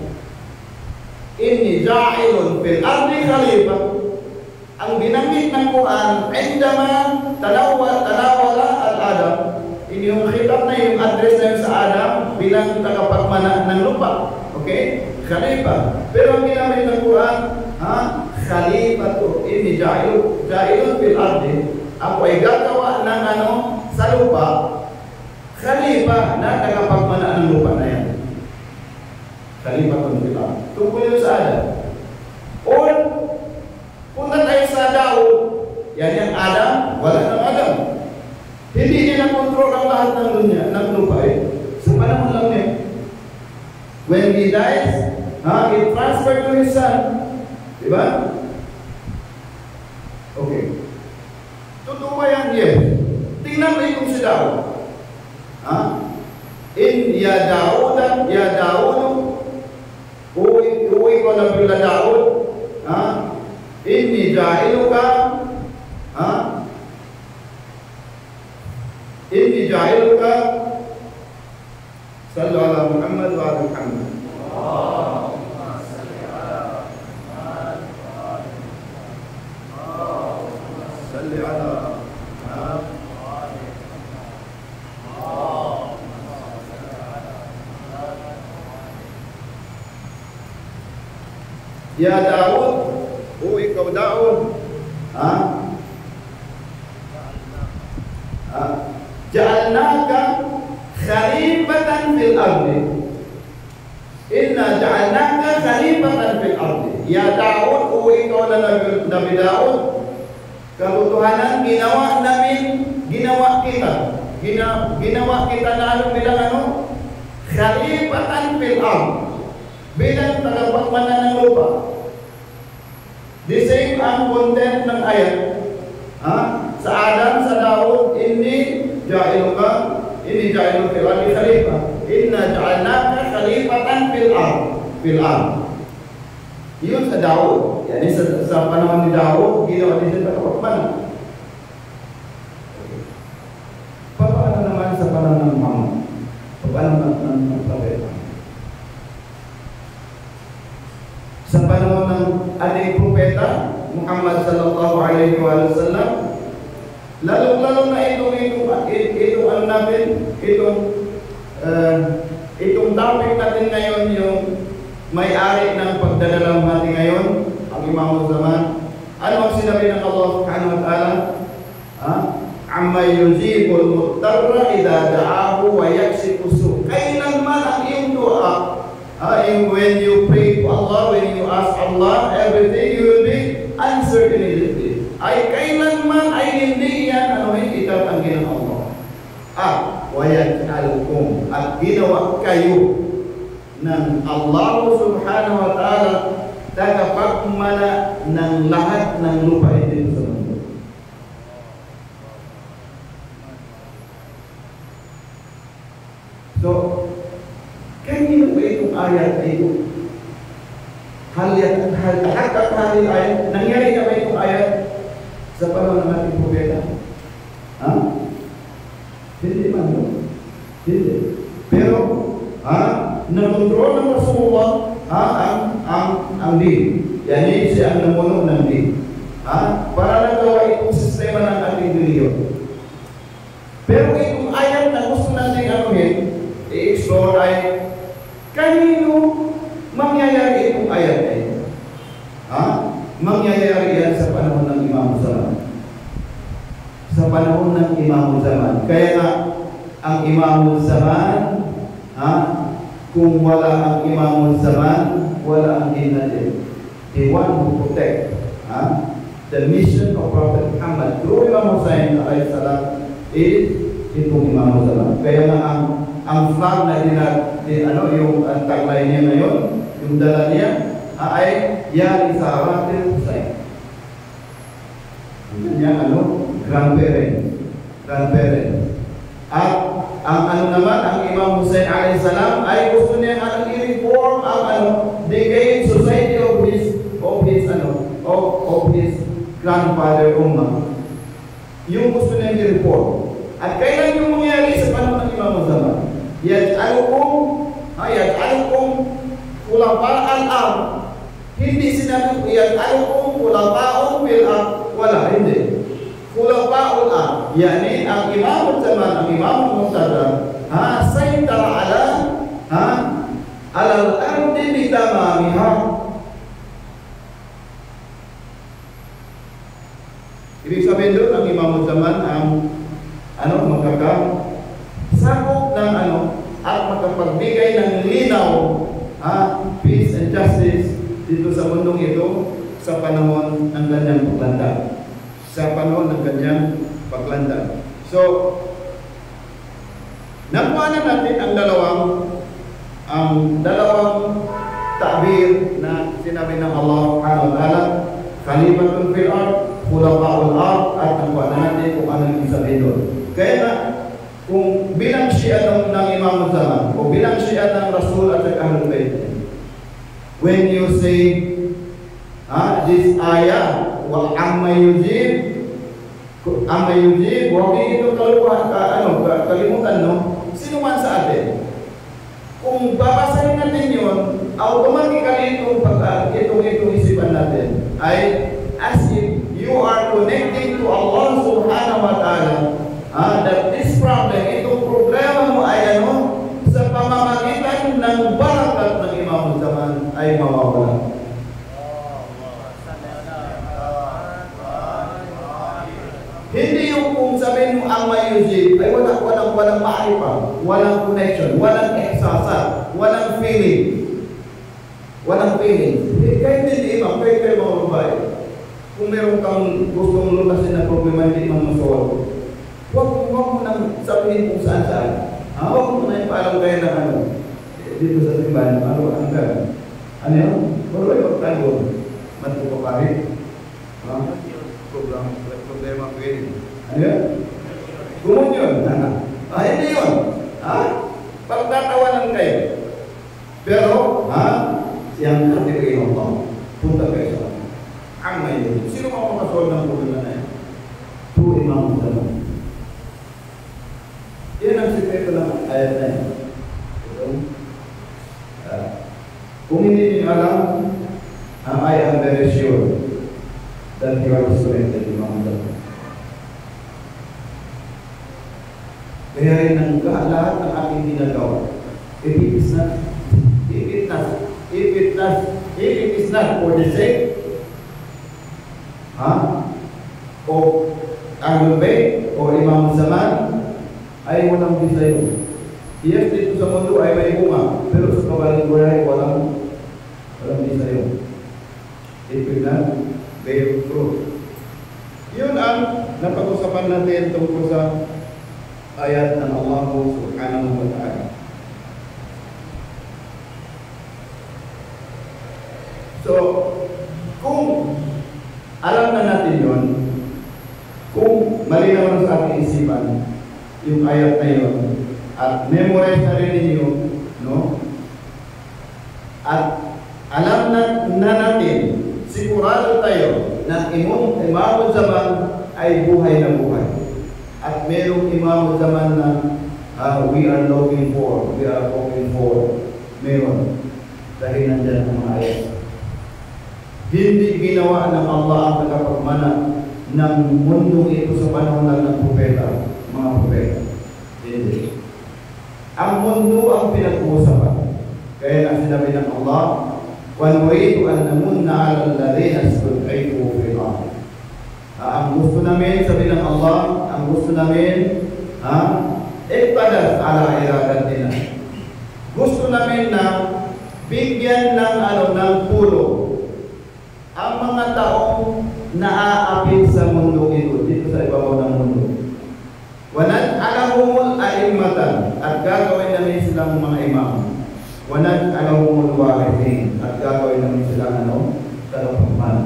Inni ja'ilun fil ardi khalifah. Ang binanggit ng Quran, indama tanawala al-Adam. Ini yung khitab na yung address na yun sa Adam bilang tagapagmana ng lupa. Okay? Khalifah. Pero ang ginamit ng Quran, khalifatu, inni ja'ilun fil ardi. Ako ay gagawa ng sa lupa, khalifah na tagapagmana ng lupa na yan. Khalifatun fil ard. Tungkol yun sa Adam. Or, punta tayo sa Daud. Yan yung Adam, wala ng Adam. Hindi niya na-control ang lahat ng dunya, ng lupa sa panahon lang niya. When he dies, he transferred to his son. Diba? Okay. Totoo ba yan? Yes. Tingnan mo yung si Daud. Ya Daud, uwi ko na bila Daud, inni ja'iluka, sallu ala Muhammad wa ala Muhammad. Salli ala Ya Daud, o ikaw Daud, ja'alnaka khalifatan fil ardi. Inna ja'alnaka khalifatan fil ardi. Ya Daud, o ikaw na Nabi Daud, katotohanan ginawa kita na bilang khalifatan fil ardi, bilang tagapagmana ng lupa. The same ang content ng ayat. Sa Adam, sa Daud, inni ja'iluka fil ardi khalifa. Inna ja'alnaka khalifatan fil ardi. Yun sa Daud. Yani sa panahon ni Daud, ginawa din siya tagapagmana. Paano naman sa panahon ng Muhammad? Paano ng propeta? Sa panahon ng ating propeta Muhammad sallallahu alaihi wasallam, lalo na itong topic natin ngayon, yung may-ari ng pagdadalamhati ngayon, ang Imam Zaman. Ano ang sinabi ng Allah subhanahu wa ta'ala? Amma yujibul muttarra idha da'ahu wa yaksifu su'. Kailanman ang iyong dua, when you pray to Allah, when you ask Allah, everything you will be answered immediately. Ay kailanman ay hindi yan itatanggi ng Allah. Wa yaj'alukum, at ginawa kayo ng Allah subhanahu wa ta'ala tagapagmana ng lahat ng lupain dito sa mundo. So, kanino ba itong ayat na ito? Halil ayat, nangyari na ba itong ayat sa panahon ng ating propeta? Hindi man, no? Hindi. Pero, nakontrol ng Rasulullah ang din. Yani siya ang namuno ng din. Para nagawa itong sistema ng ating reliyon. Pero itong ayat na gusto natin i-explore ay kanino mangyayari itong ayat na ito? Mangyayari yan sa panahon ng Imam Zaman. Sa panahon ng Imam Zaman. Kaya nga, ang Imam Zaman, kung wala ang Imam Zaman, wala ang din natin. The one who protect the mission of Prophet Muhammad through Imam Hussein alayhi salam is itong Imam Zaman. Kaya nga ang flag na yung tagline niya ngayon, yung dala niya, ay Ya Risalatil Hussein. Yan grandparent. At ang Imam Hussein alayhi salam ay gusto niya i-reform ang decaying society of his grandfather Ummah. Yung gusto niya i-reform. At kailan yung mangyari sa panahon ng Imam Zaman? Yaj'alukum khulafa'al ard. Hindi sinabi yaj'alukum khulafa'un fil ard. Wala, hindi. Khulafa'ul ard. Yani ang Imam Zaman, ang Imam Muqtada, saytara ala al-ardi bitamamiha. Ibig sabihin doon, ang Imam Zaman ang magkakasakop ng at magkapagbigay ng linaw, peace and justice dito sa mundong ito sa panahon ng kanyang paglanda. So, nakuha na natin ang dalawang ta'bir na sinabi ng Allah subhanahu wa ta'ala, khalifatun fil ard, khulafa'ul ard, at nakuha na natin kung ano yung sabihin doon. Kaya na, kung bilang siya ng Imam Zaman o bilang siya ng Rasul at Ahlul Bayt, when you say this ayah wa amma yujib, huwag ito kalimutan, sino man sa atin. Kung babasahin natin yun, automatically itong isipan natin ay as if you are connecting to Allah subhanahu wa ta'ala, that this problem, itong problema mo ay sa pamamagitan ng barakat ng Imam Zaman ay mawawala. ang mayusip ay walang maaripa, walang connection, walang eksasa, walang feeling. Walang feeling. Kahit hindi imam, kahit kayo mga babae, kung meron kang gustong lutasin na problema, hindi mo masolve, huwag mo nang sabihin kung saan. Huwag mo na parang kaya na dito sa simbahan, ang gano'n. Ano yun? Wala yung pagtanggol. Matupapahit. Problema ko yun. Ano yun? Gumun yun. Hindi yun. Pagtatawanan kayo. Pero, siyang katigay ng tao, punta kayo sa kanya. Ang ngayon, sino makakasol ng problema na yan? Two imam naman. Yan ang sikreto ng ayat na yan. Kung hindi niyo alam, I am very sure that you are selected imam naman. Kaya rin ang lahat ng aking ginagawa. If it is not for the sake of Ahlul Bayt o Imam Zaman, ay walang design. Yes, dito sa mundo ay may bunga, pero sa kawaling buhay walang design. It will not bear fruit. Yun ang napag-usapan natin tungkol sa ayat ng Allah Subhanahu wa Ta'ala. So, kung alam na natin yun, kung malinaw sa ating isipan yung ayat na yun, at memorize na rin ninyo, no? At alam na natin, sigurado tayo na imamul zaman ay buhay na buhay. At merong imamul zaman na we are hoping for. Meron. Dahil nandyan ang mga ayat. Hindi ginawa ng Allah ang tagapagmana ng mundo ito sa panahon ng propeta, mga propeta. Hindi. Ang mundo ang pinag-uusapan. Kaya na sinabi ng Allah, وَنُرِيدُ أَن نَمُنَّ عَلَى الَّذِينَ اسْتُضْعِفُوا فِي الْأَرْضِ. Ang gusto namin, sabi ng Allah, ang gusto namin, iqtadas ala iradatina. Gusto namin na bigyan ng pulo ang mga taong naaapit sa mundo ito, dito sa ibabaw ng mundo. وَنَجْعَلَهُمُ أَئِمَّةً, at gagawin namin silang mga imam. وَنَجْعَلَهُمُ الْوَارِثِينَ, at gagawin namin silang tagapagmana.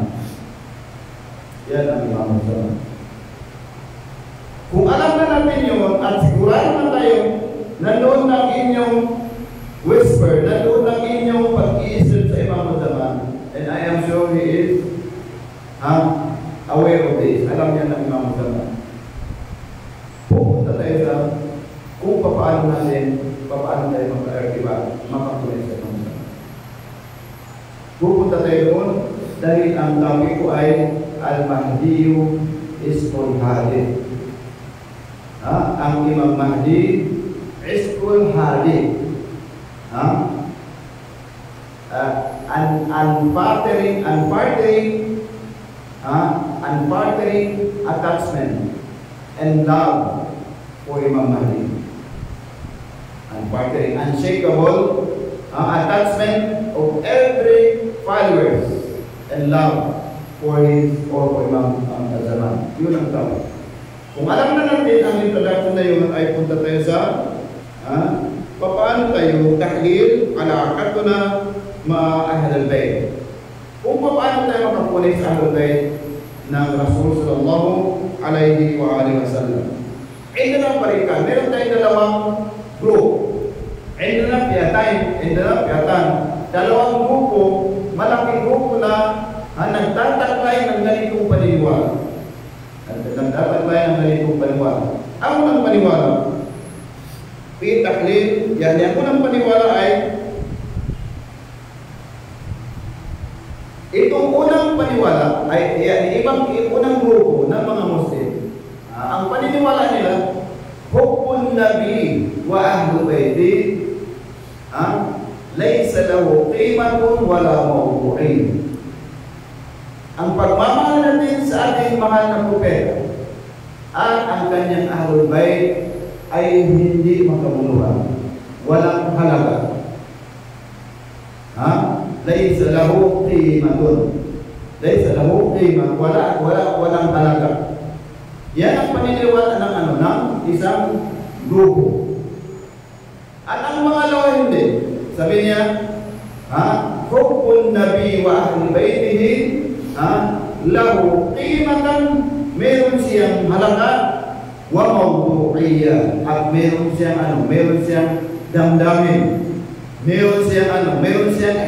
Yan ang imam sa. Kung alam na natin yun, at sigurado na tayo, nandoon ng inyong whisper, nandoon ng inyong pag-iisip sa imam zaman, and I am sure he is aware of this. Alam niya ng imam zaman. Pupunta tayo sa kung paano tayo makakulit sa imam zaman. Pupunta tayo doon dahil ang topic ko ay Al-Mahdiyu Isqul Hadi. Ang Imam Mahdi Isqul Hadi. Unfaltering attachment and love for Imam Mahdi. Unfaltering, unshakable attachment of every followers and love for his or for Imam Zaman. Yun ang tawag. Kung alam na natin ang introduction na yun, ay punta tayo sa paano tayo tahlil alaqatuna ma Ahlul Bayt. Kung paano tayo makakulit sa Ahlul Bayt ng Rasul sallallahu alaihi wa alihi wasallam. Indana parika, meron tayong dalawang group. Indana piyatan. Dalawang grupo, malaking grupo na nagtataglay ng ganitong paniniwala. Ang unang paniwala, pitaklil, ang unang paniwala ay itong unang paniwala ay unang grupo ng mga Muslim. Ang paniniwala nila, hubbun nabi wa ahlul bayti laysa lahu qimatun wala mawdu'in. Ang pagmamahal natin sa ating mahal na propeta at ang kanyang Ahlul Bait ay hindi makabuluhan, walang halaga. Ha? Laysa lahu qimatun. Laysa lahu qimah, walang halaga. Yan ang paniniwala ng isang grupo. At ang mga lawa hindi. Sabi niya, hubbun nabi wa ahli baitihi, lahu qimatan, meron siyang halaga, wa mawdu'iyya, at meron siyang damdamin. Meron siyang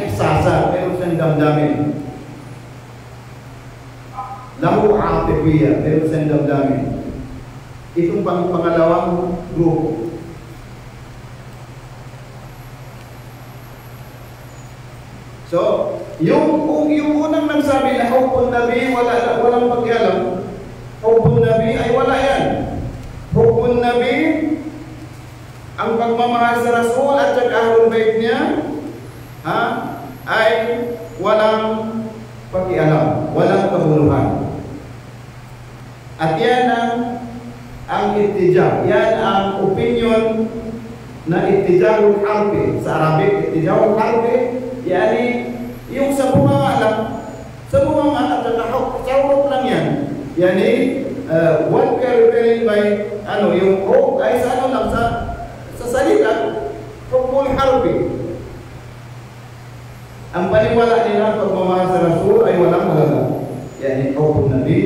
ihsasa, meron siyang damdamin. Lahu atifiyya, meron siyang damdamin. Itong pangalawang grupo. So, yung unang nagsabi na hubbun nabi, walang pag-alam. Hubbun nabi ay wala yan. Hubbun nabi, ang pagmamahal sa Rasul at sa Ahlul Bait niya, ay walang pag-alam, walang kabuluhan. At yan ang ittija, yan ang opinion na ittijahul harbi. Sa Arabic, ittijahul harbi, yani yung sa bunganga at saka hukm lang yan. Yani what we are referring by yung hukm ay sa lang sa salita, hukmul harbi. Ang paniwala nila pagmamahal sa Rasul ay walang halaga. Yani hukm nabi,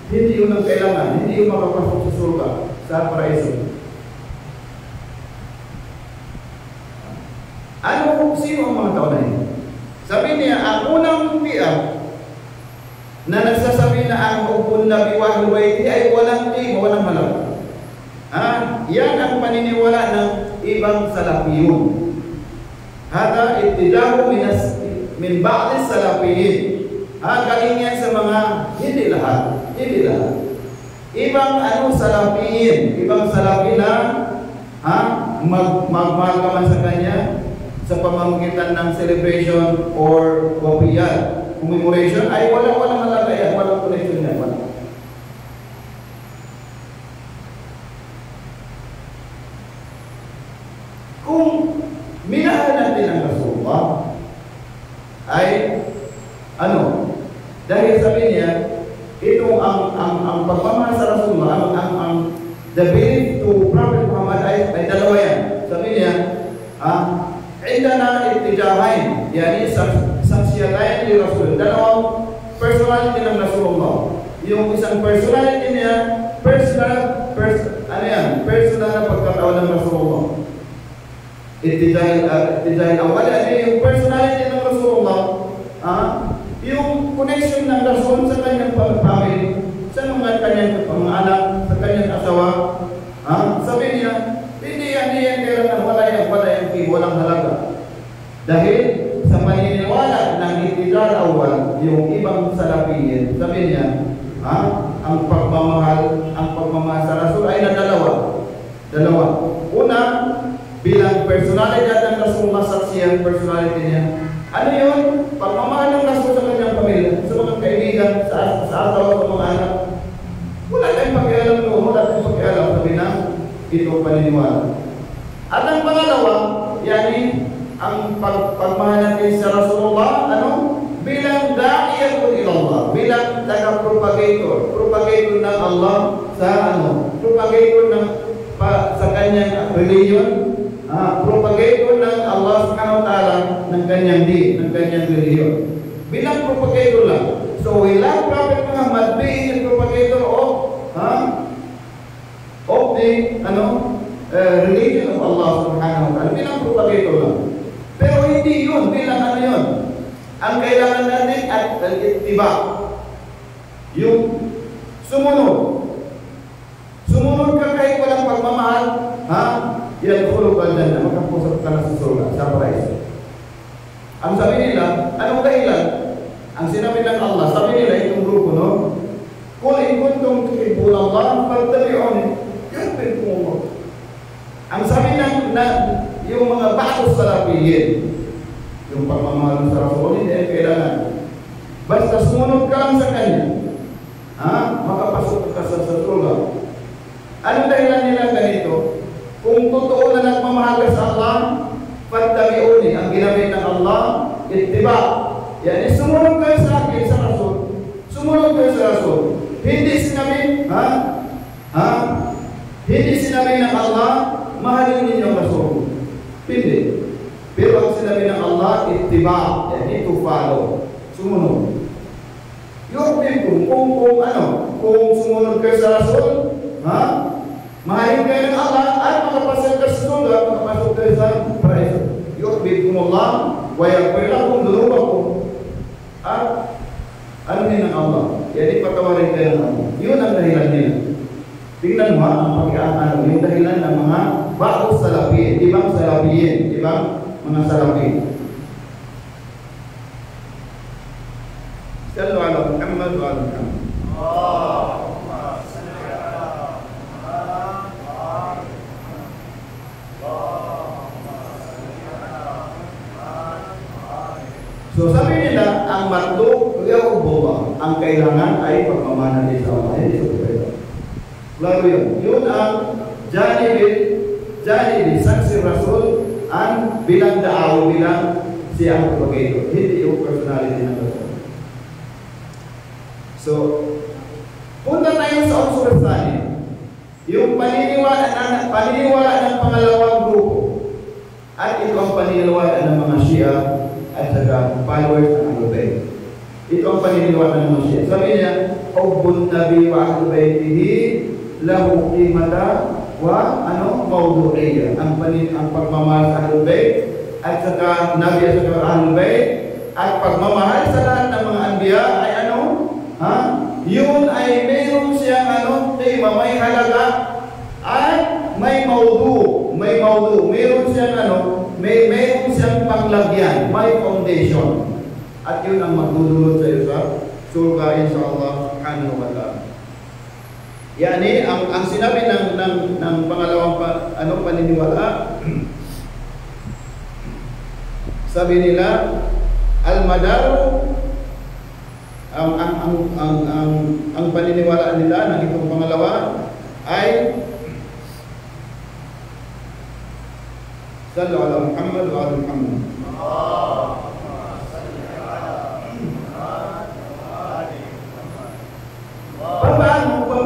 hindi yun ang kailangan, hindi yung makapasok sa surga, sa paraiso. Sino ang mga tao na yun? Sabi niya, ang unang tiyak na nagsasabi na ang hubbun nabi wa ahlul baiti ay walang tima, walang halaga. Yan ang paniniwala ng ibang salafiyun. Hada ittidahu min ba'd salafiyin. Galing yan sa mga hindi lahat. Ibang salafiyin, ibang salafi na magmahal ka man sa kanya sa pamamagitan ng celebration or wapiyat, commemoration, ay walang halaga yan, walang connection yan, wala. Kung minahal natin ang Rasulullah, ay dahil sabi niya, ito ang pagmamahal sa Rasulullah, the belief to Prophet Muhammad ay dalawa yan. Sabi niya, عندنا اتجاهين يعني شخصيتين لرسول dalawang personality ng Rasulullah. Yung isang personality niya, personal na pagkatao ng Rasulullah. Itijah awal yung personality ng Rasulullah, yung connection ng Rasul sa kanyang family, sa mga kanyang mga anak, sa kanyang asawa. Sabi niya, hindi yan kailangan walang halaga. Dahil sa paniniwala ng itidal awal, yung ibang salafiyin, sabi niya, ang pagmamahal sa Rasul ay dalawa. Una, bilang personalidad ng Rasulullah, saksiyang personality niya. Ano yun? Pagmamahal ng Rasul sa kanyang pamilya, sa mga kaibigan, sa asawa, sa mga anak. Wala tayong pakialam, sabi na, ito paniniwala. At ang pangalawa, yani ang pagmahal natin sa Rasulullah, bilang da'iyatun ilallah, bilang propagator ng Allah sa kanyang religion, propagator ng Allah subhanahu wa ta'ala ng kanyang religion. Bilang propagator lang. So we love Prophet Muhammad being a propagator of the religion of Allah subhanahu wa ta'ala, bilang propagator lang. Pero hindi yun, bilang yun. Ang kailangan natin at al-ittiba, yung sumunod ka kahit walang pagmamahal, yan kulog ka dyan na makapusap ka na sa surga, sa paraiso. Ang sabi nila, anong dahilan? Ang sinabi ng Allah, sabi nila itong grupo, Kung in kuntum tuhibbuna Allah, fattabi'uni yuhibbukum Allah. Ang sabi yung mga batos salafiyin, yung pagmamahal sa Rasul, hindi kailangan. Basta sumunod ka lang sa kanya. makapasok ka sa surga. Ano dahilan nila ganito? Kung totoo na nagmamahal ka sa Allah, fattabi'uni, ang ginamit ng Allah, ittiba. Yani sumunod kayo sa akin, sa Rasul. Sumunod kayo sa Rasul. Hindi sinabi, hindi sinabi ng Allah, mahalin ninyo ang Rasul. Hindi. Pero ang sinabi ng Allah, ittiba, yani to follow. Sumunod. Yung kung sumunod kayo sa Rasul, mahalin kayo ng Allah, at makapasok kayo sa surga, makapasok kayo sa paraiso. Yuhibbukumullah, wa yaghfir lakum dhunubakum. At ano din ng Allah? Yani patawarin kayo ng Allah. Yun ang dahilan nila. Tingnan mo ang yung dahilan ng mga bago salapiyin, ibang salapiyin, ibang mga salapiyin. Sallu ala Muhammad wa ala Muhammad. So sabi nila, ang matlub, ang kailangan ay pagmamahal sa Allah. Hindi sa pwede. Lalo yun. Yun ang janibin, saksi Rasul, ang bilang daaw, bilang siyang propaganda. Hindi yung personality ng Rasul. So, punta tayo sa unsur tsani. Yung paniniwala ng pangalawang grupo. At ito ang paniniwala ng mga Shia at saka followers ng Ahlul Bayt. Ito ang paniniwala ng mga Shia. Sabi niya, hubbun Nabi wa Ahlul Baytihi lahu qimata wa mawdu'iyya. Ang pagmamahal sa Ahlul Bayt at saka Nabi at saka Ahlul Bayt at pagmamahal sa lahat ng mga anbiya ay yun ay mayroon siyang tema, may halaga at may mawdu. Mayroon siyang mayroon siyang panglagyan, may foundation. At yun ang magdudulot sa iyo sa surga inshallah subhanahu wa ta'ala. Yani ang sinabi ng pangalawang paniniwala, sabi nila al-madaru, ang paniniwala nila ng itong pangalawa ay sallu ala Muhammad wa ala Muhammad.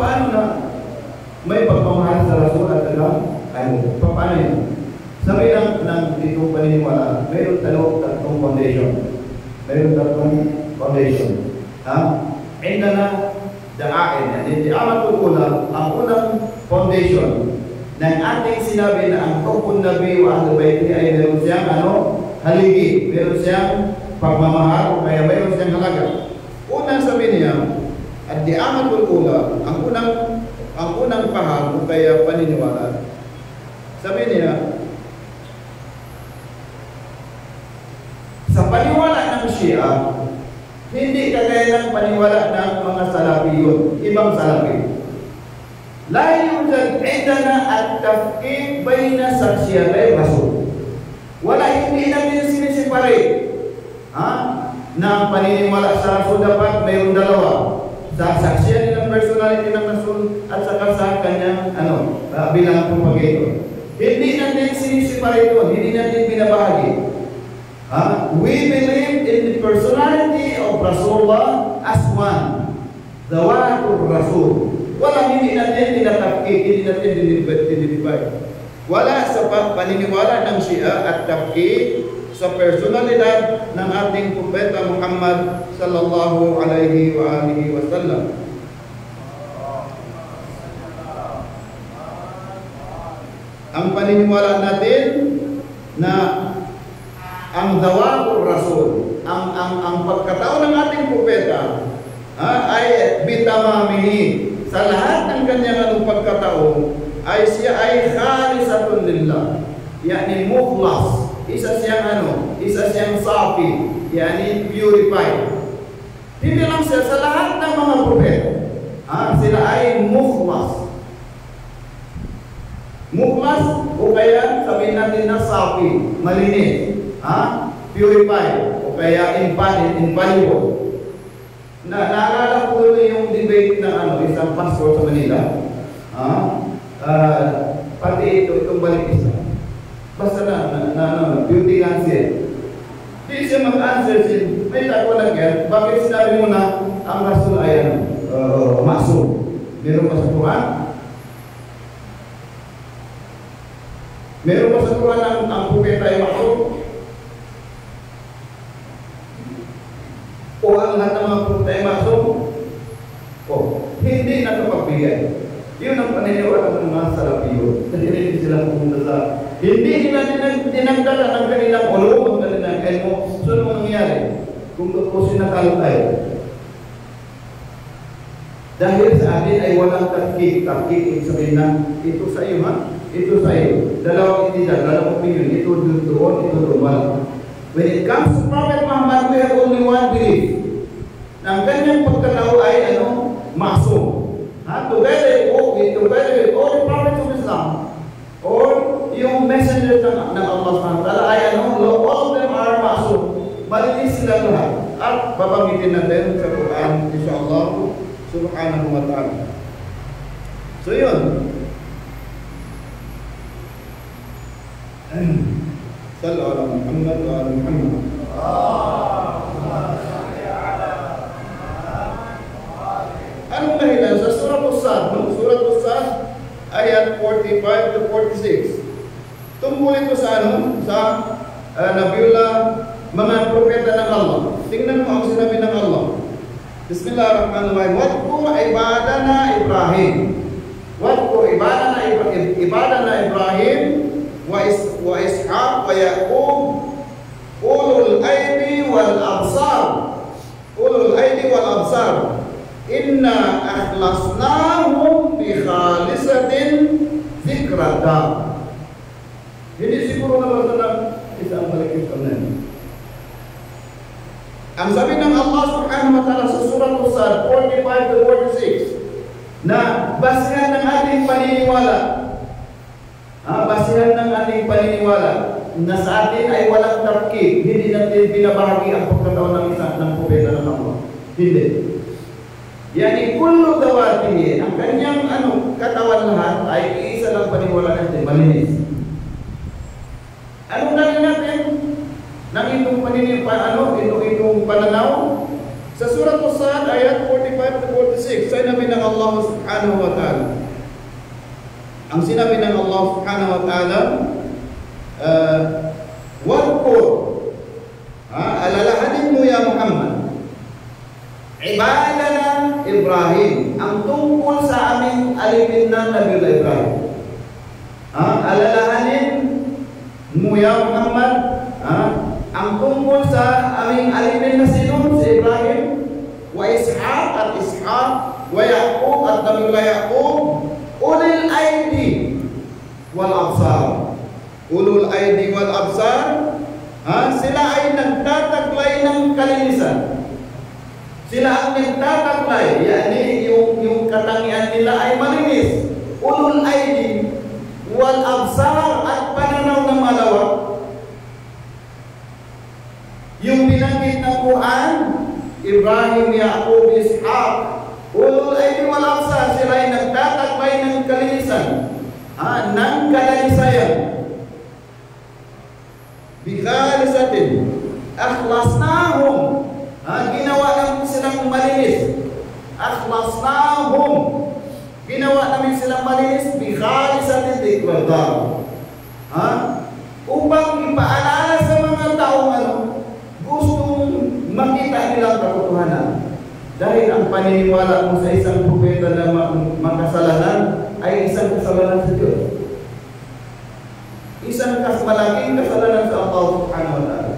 Paano na may pagmamahal sa Rasul at paano yun? Sabi ng itong paniniwala, mayroon tatlong foundation. Indana da'ain. Hindi amatul ula, ang unang foundation ng ating sinabi na ang tukun Nabi wa Ahlul Bayt ay meron siyang haligi, meron siyang pagmamahal, o kaya meron siyang halaga. Unang sabi niya, at di amatul ula, ang unang pahal o kaya paniniwala, sabi niya, sa paniwala ng Shia, hindi kagaya ng paniwala ng mga Salafiyun, ibang Salafi. La yujad indana at-tafqiq bayna saksiyatay Rasul. Wala, hindi natin sinisipare. Na paniniwala sa Rasul dapat mayroong dalawa. Sa saksiyan ng personality ng Rasul at saka sa kanyang bilang propagator. Hindi natin sinisipare ito, hindi natin binabahagi. We believe in the personality of Rasulullah as one. Zawatul Rasul. Wala, hindi natin tinatapkik, hindi natin dinidibay. Wala sa paniniwala ng Shia at tapkik sa personalidad ng ating Propeta Muhammad sallallahu alaihi wa alihi wa sallam. Ang paniniwala natin na ang dawatul Rasul, ang pagkatao ng ating propeta ay bitamamihi. Sa lahat ng kanyang pagkatao ay siya ay khalisatun lillah. Yani mukhlas. Isa siyang safi. Yani purified. Hindi lang siya sa lahat ng mga propeta. Sila ay mukhlas. Mukhlas o kaya sabihin natin na safi, malinis. Purified o kaya infallible. Naalala ko tuloy yung debate ng isang pastor sa Manila. Pati itong balik isa. Basta beauty answer. Hindi siya mag-answer siya. May tako lang yan. Bakit sinabi mo na ang rasul ay maksum? Meron pa sa Quran? Meron pa sa Quran ang propeta ay maksum? O ang lahat ng mga propeta ay maksum? O, hindi nakapagbigay. Yun ang paniniwala ng mga Salafiyo. Hindi sila pumunta sa... Hindi nila dinagdala ng kanilang ulong, ang kanilang elmo. So, ano nangyari? Kung po sinakalo tayo. Dahil sa atin ay walang takik. Takik, ibig sabihin na, ito sa iyo, ha? Ito sa iyo. Dalawang itidag, dalawang opinion. Ito doon, ito doon. When it comes to Prophet Muhammad, we have only one belief. Na ang kanyang pagkatao ay, maksum. Together with all the prophets of Islam, or yung messengers ng Allah subhanahu wa ta'ala ay all of them are maksum. Malinis sila lahat. At babanggitin natin sa Quran, insyaAllah, subhanahu wa ta'ala. So yun. Sallallahu ala Muhammad wa ala Muhammad. Anong dahilan? Sa Surah As-Sad, Surah As-Sad, ayat 45 to 46. Tungkol ito sa Nabiullah, mga propeta ng Allah. Tingnan mo ang sinabi ng Allah. Bismillahirrahmanirrahim. Wadkur ibadana Ibrahim. Wadkur ibadana Ibrahim wa Ishaq wa Yaqub ulul aidi wal absar. Ulul aidi wal absar. Inna akhlasnahum bi khalisatin zikrata. Hindi siguro na ng isang malakit kanan. Ang sabi ng Allah subhanahu wa ta'ala sa Surah As-Sad 45 to 46 na basihan ng ating paniniwala. Basihan ng ating paniniwala na sa atin ay walang tarkib. Hindi natin binabahagi ang pagkatao ng isa ng propeta ng Allah. Hindi. Yani kullu dawatihi, ang kanyang katawan lahat ay isa lang paniwala natin, malinis. Anong dali natin ng itong itong pananaw? Sa Surah As-Sad ayat 45 to 46, sinabi ng Allah subhanahu wa ta'ala. Ang sinabi ng Allah subhanahu wa ta'ala, wadkur, alalahanin mo ya Muhammad, ibadana Ibrahim, ang tungkol sa aming alipin na Nabiullah Ibrahim. Alalahanin mo ya Muhammad, ang tungkol sa aming alipin na sino? Si Ibrahim, wa Ishaq at Ishaq, wa Yaqub at Nabiullah Yaqub, ulul aidi wal absar. Ulul aidi wal absar, sila ay nagtataglay ng kalinisan. Sila ang nagtataglay, yani yung katangian nila ay malinis. Ulul aidi wal absar at pananaw ng malawak. Yung binanggit ng Quran, Ibrahim, Yaqub, Ishaq, ulul aidi wal absar, sila ay nagtataglay ng kalinisan, ng kalinisayan. Bikhalisatin akhlasnahum, ginawa namin silang malinis. Akhlasnahum, ginawa namin silang malinis. Bikhalisatin zikrata, upang ipaalala sa mga taong gustong makita nilang katotohanan. Dahil ang paniniwala mo sa isang propeta na makasalanan ay isang kasalanan sa Diyos. Isang malaking kasalanan sa Allah subhanahu wa ta'ala.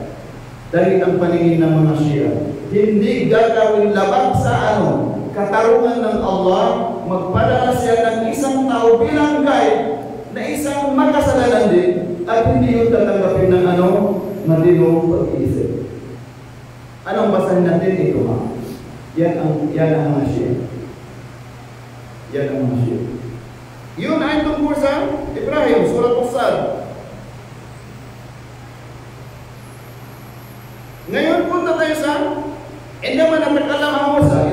Dahil ang paningin ng mga Shia, hindi gagawin labag sa katarungan ng Allah, magpadala siya ng isang tao bilang guide na isang makasalanan din at hindi yung tatanggapin ng matinong pag-iisip. Anong basahin natin ito, Yan ang mga Shia. Yan ang mga Shia. Yun ay tungkol sa Ibrahim, Surah As-Sad. Ngayon punta tayo sa indama na nagkalam ang Musa.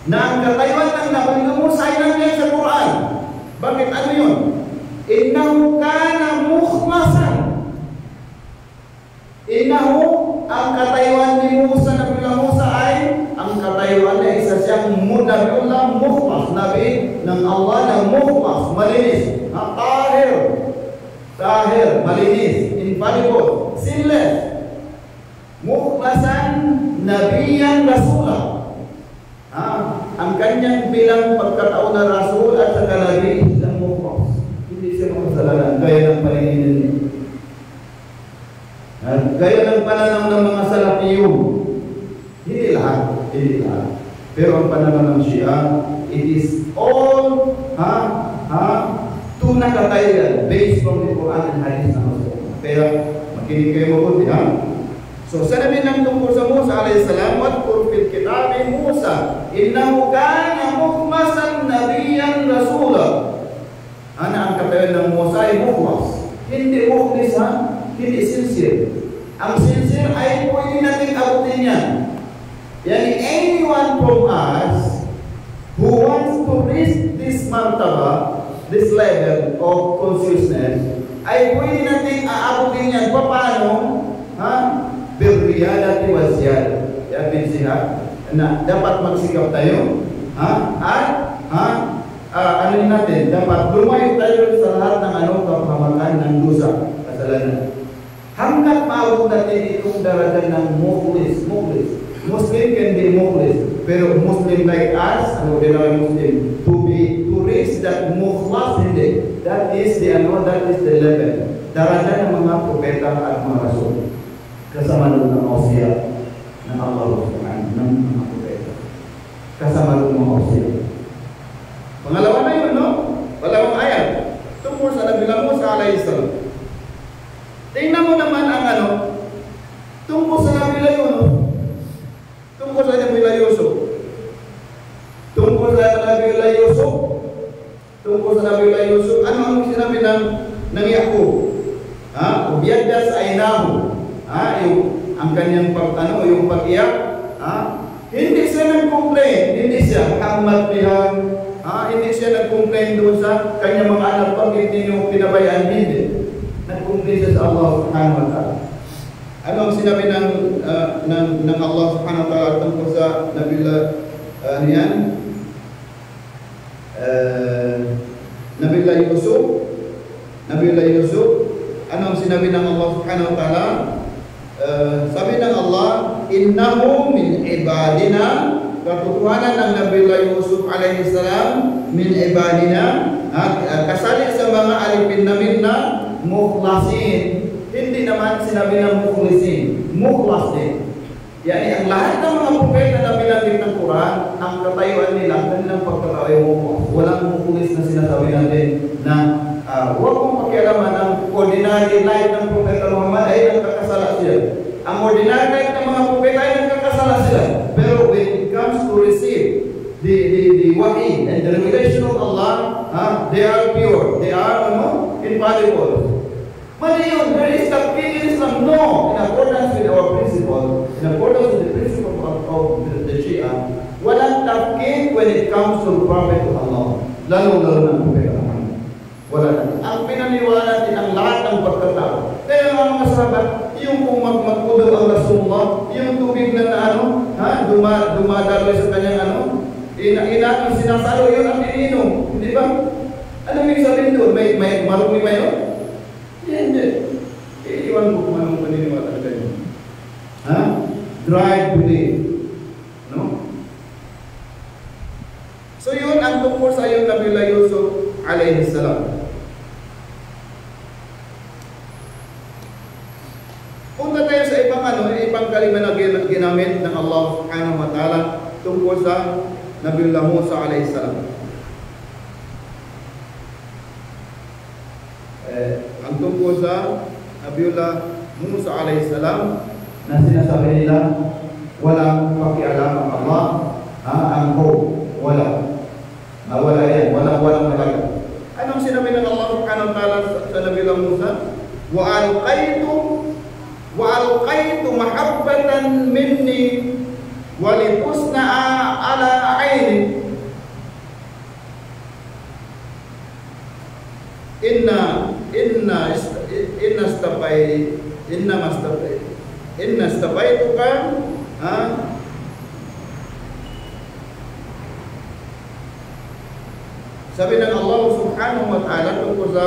na ang katayuan ng Nabi Musa ay nandiyan sa Quran. Bakit? Ano yun? Innahu kana mukhmasan. Innahu, ang katayuan ni Musa, Nabi Musa ay, ang katayuan niya isa siyang Nabiullah mukhmas, Nabi ng Allah na mukhmas, malinis, tahir, malinis, infallible, sinless, mukhmasan, nabiyan, rasulah. Ang kanyang bilang pagkataon na rasul at saka nabi ng mukhmas. Hindi siya makasalanan, gaya ng paningin niya. Gaya ng pananaw ng mga salafiyun. Hindi lahat. Pero ang pananaw ng Shia, it is all tunakatayan based from the Quran and Hadith ng Rasulullah. Pero makinig kayo mabuti, ha? So, sanabi ng tungkol sa Musa alayhi salam, wadkur fil kitabi Musa, innahu kana mukhmasan nabiyyan rasula. Ang katayuan ng Musa ay mukhmas. Hindi mukhlis, ha? Hindi sincere. Ang sincere ay pwede natin abutin yan. Yani anyone from us who wants to reach this martaba, this level of consciousness, ay pwede natin aabutin yan. Paano? Birriyadati wa ziyada. Yan binsiha na dapat magsikap tayo. Ano natin? Dapat lumayo tayo sa lahat ng kapahamakan ng dosa, kasalanan. Hanggat maabot natin itong daraja ng mukhlis. Muslim can be mukhlis, pero Muslim like us, ordinary Muslim, to reach that mukhlas, hindi. That is the level. Daraja ng mga propeta at mga rasul. Kasama doon ng ausya ng Allah Subhanahu ng mga propeta. Kasama doon ng ausya. Pangalawa na yun, no? Palawang ayat. Tungkol sa Nabi Musa alayhi salam. Tingnan mo naman ang tungkol sa Nabi Yunus. Tungkol sa Nabi Yusuf. Tungkol sa Nabi Yusuf. Tungkol sa Nabi Yusuf. Ano ang sinabi ng Yaqub? Ubiyaddas aynahu. Ang kanyang yung pag-iyak. Hindi siya nag-complain. Hindi siya hamad bihan. Hindi siya nag-complain doon sa kanyang mga anak pag hindi nyo pinabayaan. Hindi. Nag-complain siya sa Allah Subhanahu wa ta'ala. Ano ang sinabi ng Allah Subhanahu wa ta'ala tungkol sa Nabiullah Nabiullah Yusuf? Ano ang sinabi ng Allah Subhanahu wa ta'ala? Sabi ng Allah, innahu min ibadina, katotohanan ng Nabiullah Yusuf alayhi salam, min ibadina, kasali sa mga alipin namin na mukhlasin. Hindi naman sinabi ng mukhlisin, mukhlas din. Yani ang lahat ng mga propeta na binanggit ng Quran, ang katayuan nila, kanilang pagkatao ay mukhlas. Walang mukhlis na sinasabi natin na huwag mong pakialaman ang ordinary life ng Propeta Muhammad ay nagkakasala sila. Ang ordinary life ng mga propeta ay nagkakasala sila. Pero when it comes to receive the wahi and the revelation of Allah, they are pure. They are infallible. Mali yun, there is tafkid in Islam. No, in accordance with our principle, in accordance with the principle of the Shia, walang tafkid when it comes to the Prophet of Allah. Lalo-lalo ng Propeta Muhammad. Wala na. Ang pinaniwala natin ang lahat ng pagkatao. Kaya mga sahabat, yung kung magkudaw ang Rasulullah, yung tubig na dumadaloy sa kanyang inatang sinasalo, yun ang ininom. Hindi ba? Ano may sabihin doon? May marumi ba yun? Hindi. Iiwan ko kung anong paniniwala kayo. Drive belief. No? So yun ang tungkol sa yung Nabiullah Yusuf alayhi salam. Punta tayo sa ibang kalima na ginamit ng Allah Subhanahu wa ta'ala tungkol sa Nabiullah Musa alayhi salam. Ang tungkol sa Nabiullah Musa alayhi salam na sinasabi nila walang pakialam ang Allah, ang hope, wala yan, walang talaga. Anong sinabi ng Allah Subhanahu wa ta'ala sa Nabiullah Musa? wa alqaitu mahabbatan minni wa litusna'a ala 'aini Ha? Sabi ng Allah subhanahu wa ta'ala tungkol sa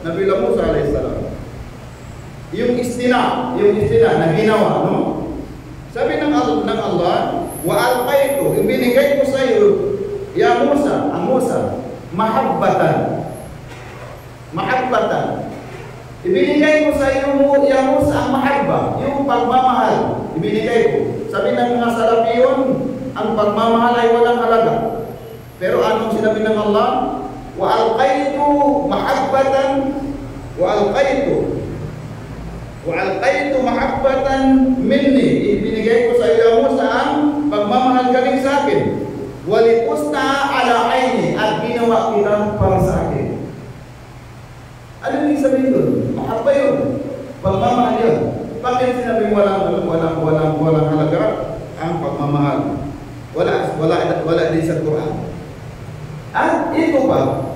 Nabi Musa alayhi salam, yung istina na ginawa, no? Sabi ng Allah, wa alqaitu, ibinigay ko sa iyo, ya Musa, ang Musa, mahabbatan. Ibinigay ko sa iyo, ya Musa, ang mahabba, yung pagmamahal. Ibinigay ko. Sabi ng mga Salafiyon, ang pagmamahal ay walang halaga. Pero anong sinabi ng Allah? Wa alqaitu mahabbatan, wa alqaitu mahabbatan minni. Ibinigay ko sa iyo, Musa, ang pagmamahal galing sa akin. Walipusta ala aini, at ginawa kita para sa akin. Ano yung sabihin doon? Mahabba yun. Pagmamahal yun. Bakit sinabi walang halaga ang pagmamahal? Wala din sa Quran. At ito pa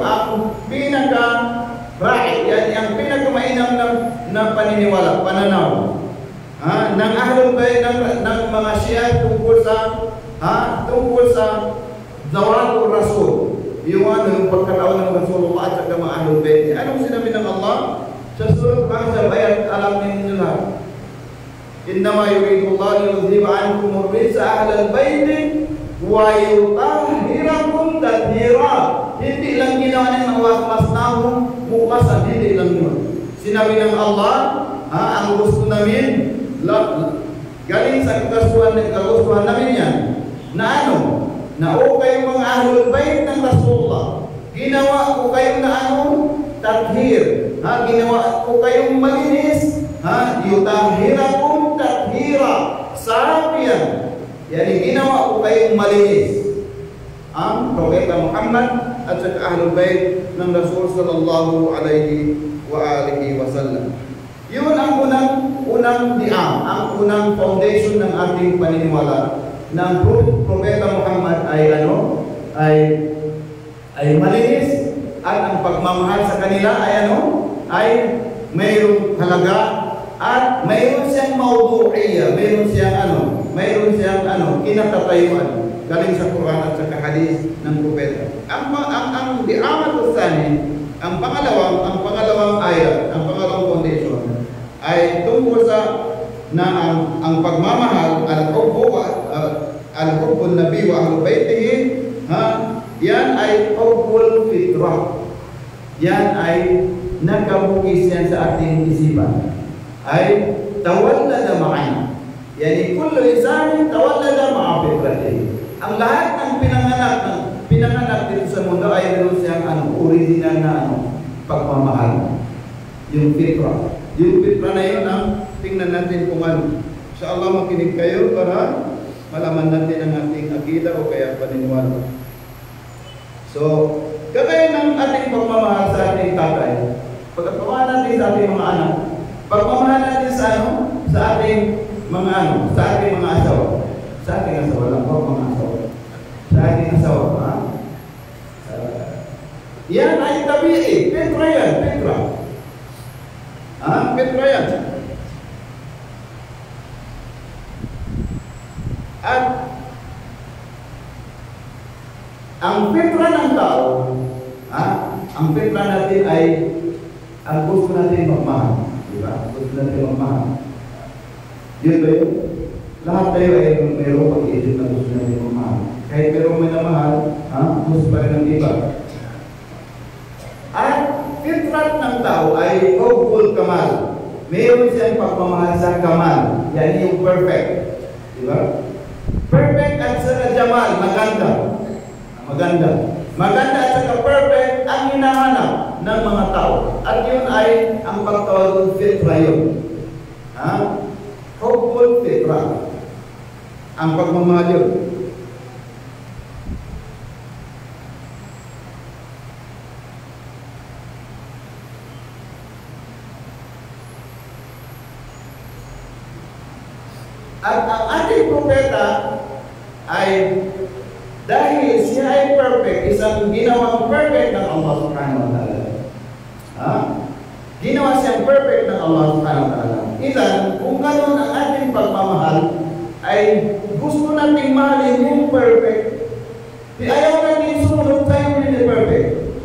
ang pinaka-right, yan ang pinaka-mainam na paniniwala, pananaw ng Ahlul Bayt, ng mga Shia tungkol sa Zawatul Rasul, yung pagkataon ng Rasulullah at saka mga Ahlul Bayt. Anong sinabi ng Allah? Sa surah Al-Ahzab, ayat alam ninyo na, innama yuridu Allah liyudhiba ankum ar-rijsa ahlal bayt wa yutahhirakum tathira. Hindi lang ginawa ng wakas na bukasan, hindi lang yun. Sinabi ng Allah, ang gusto namin, galing sa kagustuhan namin yan, na o kayong mga Ahlul Bayt ng Rasulullah, ginawa ko kayong na tathir, ginawa ko kayong malinis, yutahhirakum tathira, sabi yan, ginawa ko kayong malinis. Ang Propeta Muhammad at sa Ahlul Bayt ng Rasul sallallahu alaihi wa alihi wa sallam. Yun ang unang diam, ang unang foundation ng ating paniniwala ng Propeta Muhammad ay malinis, at ang pagmamahal sa kanila ay mayroong halaga, at mayroon siyang mawdu'iyya, mayroon siyang kinatatayuan galing sa Quran at sa hadis ng propeta. Ang di'amatul tsani, ang pangalawang ayat, ang pangalawang foundation ay tungkol sa ang pagmamahal, al-hubbun nabi wa ahlul baitihi, yan ay hubbul fitrah. Yan ay nakabukis yan sa ating isipan. Ay tawallada ma'an. Yani kullu insanin tawallada ma'a fitratihi. Ang lahat ng pinanganak dito sa mundo ay meron siyang original na pagmamahal. Yung fitra. Yung fitra na yun ang tingnan natin kung insyaAllah makinig kayo para malaman natin ang ating akida o kaya paniniwala. So, kagaya ng ating pagmamahal sa ating tatay, pagpapamahal natin sa ating mga anak, pagmamahal natin sa ating mga asawa. Sa ating asawa lang po, mga asawa. Sa ating asawa, yan ay tabi'i. Petra yan, Petra. Petra yan. At ang petra ng tao, ang petra natin ay ang gusto natin magmahal. Diba? Gusto natin magmahal. Yun ba yun? Lahat tayo ay mayroong pag-isip na gusto natin magmahal. Kahit mayroong may namahal, gusto pa rin ng iba. At fitrat ng tao ay hubbul kamal. Mayroon siyang pagmamahal sa kamal. Yan yung perfect. Diba? Perfect at saka jamal, maganda. Maganda at saka perfect ang hinahanap ng mga tao. At yun ay ang pagtawag ng fitra yun. Hubbul fitra. Ang pagmamahal yun. At ang ating propeta ay dahil siya ay perfect, isang ginawang perfect ng Allah subhanahu wa ta'ala. Ginawa siyang perfect ng Allah subhanahu wa ta'ala. Ilan, kung gano'n ang ating pagmamahal, ay gusto nating mahalin yung perfect. Di ayaw natin sumunod sa yung hindi perfect.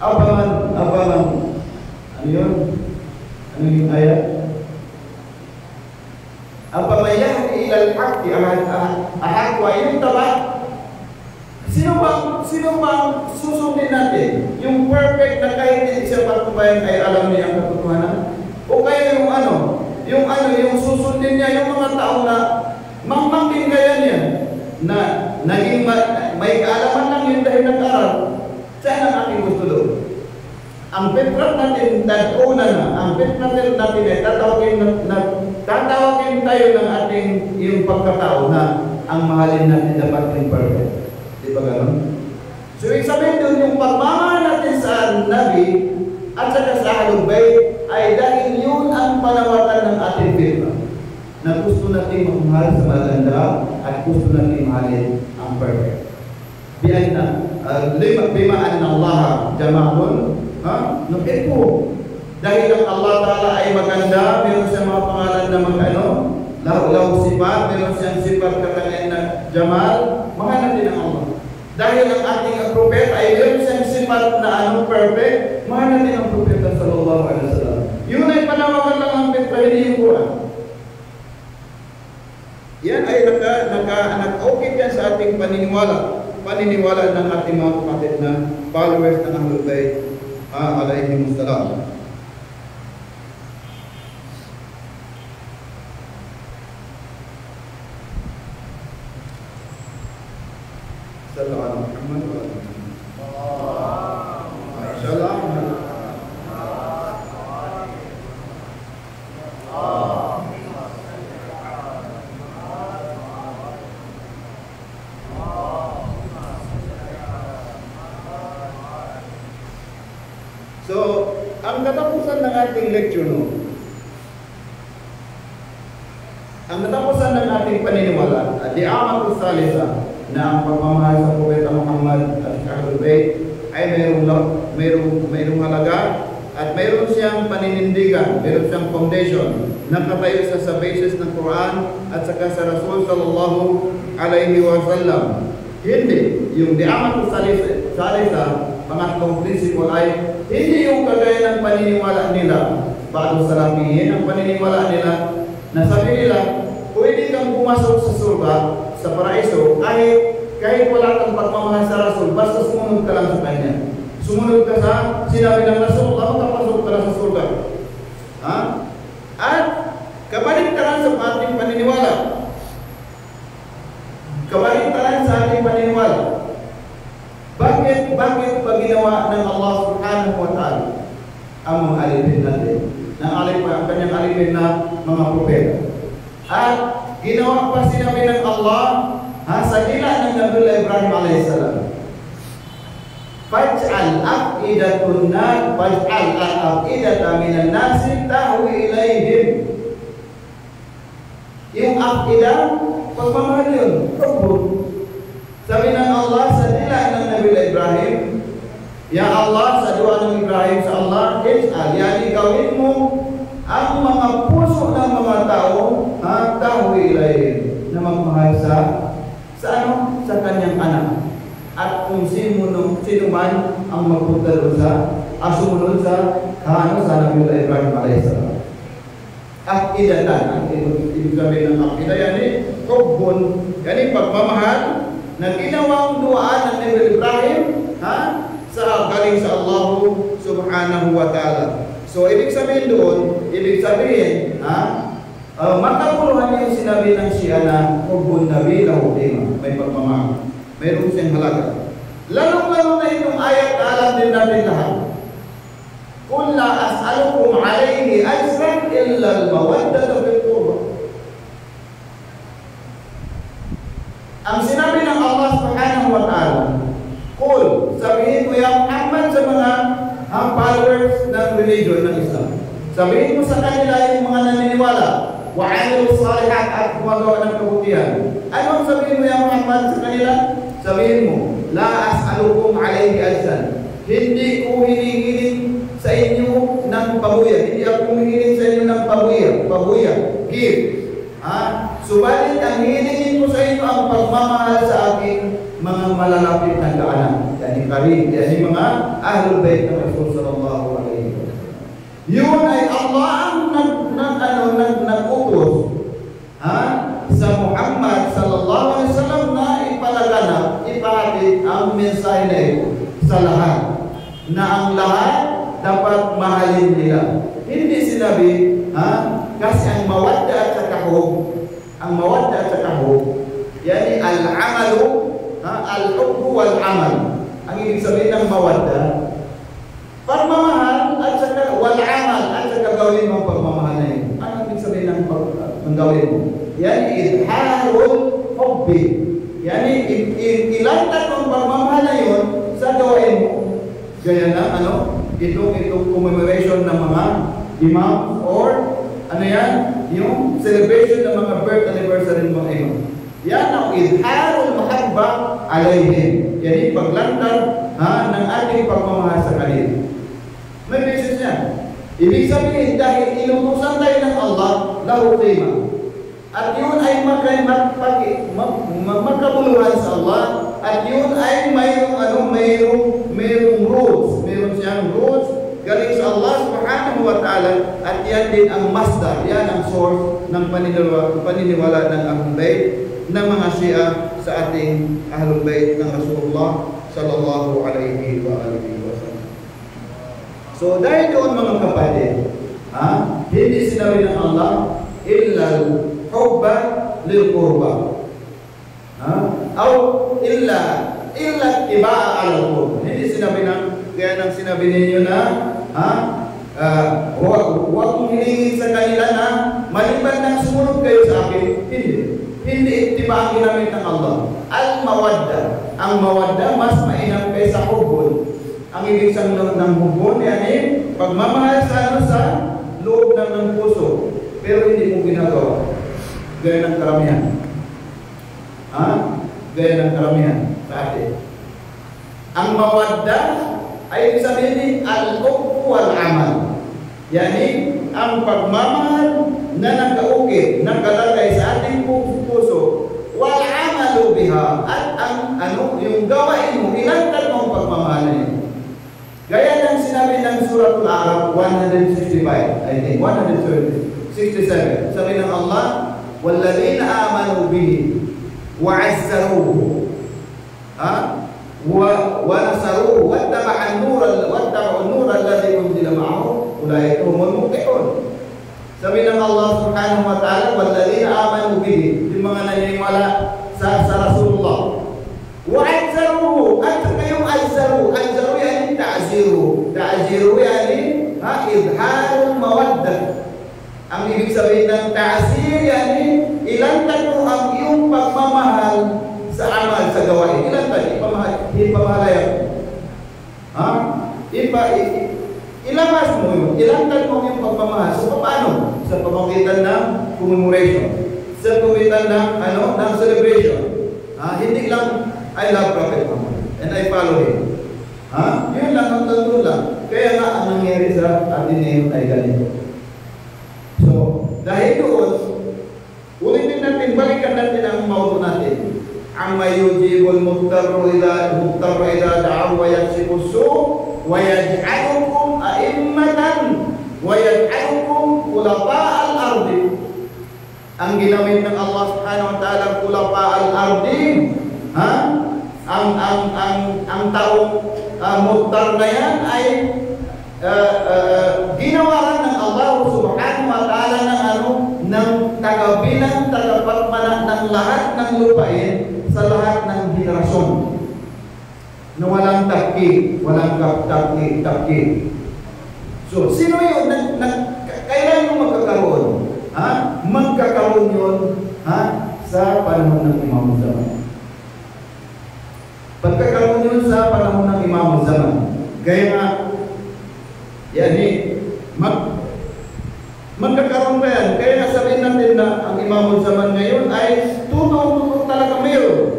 Abangan, ano yun? Ano yung ayat? Apamayah ilal haqi ahad wa yung taba. Sino bang susundin natin? Yung perfect na kahit hindi siya patnubayan ay alam niya ang katotohanan? O kaya yung susundin niya yung mga tao na mangmangkingayan niya na naging may kaalaman lang yun dahil nag-aral. Saan ang aking gusto doon? Ang petrat natin, ang petrat natin ay tatawagin tayo ng ating yung pagkatao na ang mahalin natin dapat yung perfect. Di ba gano'n? So, ibig sabihin doon yung pagmamahal natin sa Nabi at saka sa Ahlul Bayt ay dahil yun ang panawatan ng ating firma na gusto natin magmahal sa maganda at gusto natin mahalin ang perfect. Bima anna Allah jama'un nukit po. Dahil ang Allah Ta'ala ay maganda, meron siyang mga pangalan na magano, lahu sifat, meron siyang sifat katangian na jamal, mahal natin ang Allah. Dahil ang ating prophet ay meron siyang sifat na perfect, mahal natin ang prophet sallallahu alaihi wasallam. Yun ay panawagan lang ang Petra, hindi yung Quran. Yan ay naka-okay yan sa ating paniniwala ng ating mga kapatid na followers ng Ahlul Bayt alayhim salam. Sallallahu alaihi wasallam. So, ang katapusan ng ating lecture ang katapusan ng ating paniniwala at di'amatul salisa na ang pagmamahal sa Propeta Muhammad at Ahlul Bayt ay mayroong halaga at mayroon siyang paninindigan, mayroon siyang foundation na katayo sa basis ng Quran at saka sa Rasul sallallahu alaihi wasallam. Hindi, yung di'amatul salisa, pangatlong prinsipyo ay hindi yung kagaya ng paniniwala nila bago salapihin ang paniniwala nila na sabi nila pwede kang pumasok sa surga, sa paraiso kahit wala kang pagmamahal sa Rasul, basta sumunod ka lang sa kanya. Sumunod ka sa sinabi ng Rasul, makapasok ka lang sa surga. At kabaliktaran sa ating paniniwala. Kabaliktaran sa ating paniniwala. Bakit ba ginawa ng Allah subhanahu wa ta'ala ang mga alipin natin? Ang kanyang alipin na mga propeta. At ginawa pa sinabi ng Allah sa dila ng Nabiullah Ibrahim a.s. Faj'al al-af'idata minan nasi tahwi ilayhim. Yung af'idah, pagmamahal yun. Sabi ng Allah sa dila ng Nabiullah Ibrahim, Ya Allah, sa dua ng Ibrahim sa Allah, yani gawin mo ang mga puso ng mga tao tahwi ilayhim, na magmahal sa kanyang anak. At kung sino man ang magpunta doon sumunod sa Nabiullah Ibrahim a.s. Af'idatan, ang ibig sabihin ng af'idah, yani hubbun, yani pagmamahal na ginawang duaan ng Nabiullah Ibrahim galing sa Allah subhanahu wa ta'ala. So, ibig sabihin makapuluhan yung sinabi ng Shia na hubbun nabi lahu qima, may pagmamahal, mayroon siyang halaga. Lalong-lalo na itong ayat na alam din natin lahat. Qul la as'alukum alayhi ajran illa al-mawaddata fil qurba. Ang sinabi ng Allah subhanahu wa ta'ala, Qul, sabihin mo ya Muhammad sa mga followers ng religion ng Islam. Sabihin mo sa kanila yung mga naniniwala, wa'amilu salihat at gumagawa ng kabutihan. Anong sabihin mo ya Muhammad sa kanila? Sabihin mo, la as'alukum alayhi ajran. Hindi ko hinihiling sa inyo ng pabuya. Hindi ako hinihiling sa inyo ng pabuya. Gift. Subalit ang hilingin ko sa inyo ang pagmamahal sa aking mga malalapit na kaanak. Yani karib, yani mga Ahlul Bayt ng Rasul sallallahu alaihi wasallam. Yun ay Allah ang nag-utos sa Muhammad sallallahu alaihi wasallam na ipalaganap, ipahatid ang mensahe na ito sa lahat. Na ang lahat dapat mahalin nila. Hindi sinabi, kasi ang mawadda at sakahog, yani al-amalu, al-hubbu wal-amal. Ang ibig sabihin ng mawadda, pagmamahal at saka wal-amal, at saka gawin mo pagmamahal na yun. Ano ibig sabihin ng gawin mo? Yani idharul hubbi. Yani ilantad mo pagmamahal na yun sa gawin mo. Gaya na, itong commemoration ng mga imam or yung celebration ng mga birth anniversary ng mga imam. Yan ang idharul mahabba alayhim. Yan yung paglantad ng ating pagmamahal sa kanila. May basis niya. Ibig sabihin dahil inutusan tayo ng Allah, lahu qima. At yun ay magkabuluhan sa Allah. At yun ay mayroong rules. Mayroon siyang rules galing sa Allah subhanahu wa ta'ala. At yan din ang masdar. Yan ang source ng paniniwala ng Ahlul Bayt ng mga Shia sa ating Ahlul Bayt ng Rasulullah sallallahu alaihi wa alihi wa sallam. So dahil doon mga kapatid, hindi sinabi ng Allah illa hubba lil qurba. Illa tibaa al-qurba. Hindi sinabi ng kaya nang sinabi ninyo na huwag mong hilingin sa kanila na maliban ng sumunod kayo sa akin. Hindi ittiba ang ginamit ng Allah. Al-mawadda. Ang mawadda mas mainam kaysa hubbun. Ang ibig sabihin ng hubbun yan pagmamahal sa loob ng puso. Pero hindi mo ginagawa. Gaya ng karamihan. Gaya ng karamihan sa atin. Ang mawadda ay ibig sabihin al-hubbu wal-amal. Yani, ang pagmamahal na nagkaukit, nakalagay sa ating puso, wal-amalu biha, at yung gawain mo, ilantad mo ang pagmamahal na yun. Gaya ng sinabi ng Suratul A'raf 165, I think, 167. Sabi ng Allah, وَالَّذِينَ آمَنُوا بِهِ وَعَزَّرُوهُ وَنَصَرُوهُ وَاتَّبَعُوا النُّورَ الَّذِي أُنزِلَ مَعَهُ أُولَٰئِكَ هُمُ الْمُفْلِحُونَ. Sabi ng Allah subhanahu wa ta'ala, وَالَّذِينَ آمَنُوا بِهِ, yung mga naniniwala sa Rasulullah. وَعَزَّرُوهُ, at kayong azzaru yani ta'ziru yani idharul mawaddah. Ang ibig sabihin ng ta'zir yani ilantad mo ang iyong pagmamahal sa amal, sa gawain. Ilantad, ipamahalayan. Ilabas mo yun. Ilantad mo yung pagmamahal. So, paano? Sa pamagitan ng commemoration. Sa pamagitan ng celebration. Hindi lang, I love Prophet Muhammad and I follow him. Yun lang, ang tanto lang. Kaya nga, ang nangyari sa atin ngayon ay ganito. So, dahil doon, ulitin natin, balikan natin ang mauto natin. Amma yujibul muttarru idha da'aw wa yaksibu su' wa yaj'alukum a'immatan wa yaj'alukum khulafa'al ardi. Ang ginamit ng Allah subhanahu wa ta'ala khulafa'al ardi, ang taong muttar na yan ay ginawaran ng Allah subhanahu wa ta'ala ng tagabilang, tagapagmana ng lahat ng lupain sa lahat ng henerasyon na walang walang tapki. So, sino yun? Kailan yung magkakaroon? Magkakaroon yun sa panahon ng Imam Zaman. Pagkakaroon yun sa panahon ng Imam Zaman. Gaya nga, magkakaroon ba yan? Kaya nasabihin natin na ang Imam Zaman ngayon ay tunong talaga mayroon.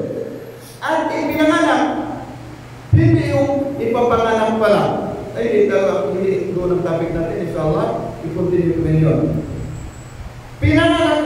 At ipinanganak. Hindi yung ipapanganak pa lang. Ay, hindi doon ang topic natin. Inshallah, i-continue ko yun. Pinanganak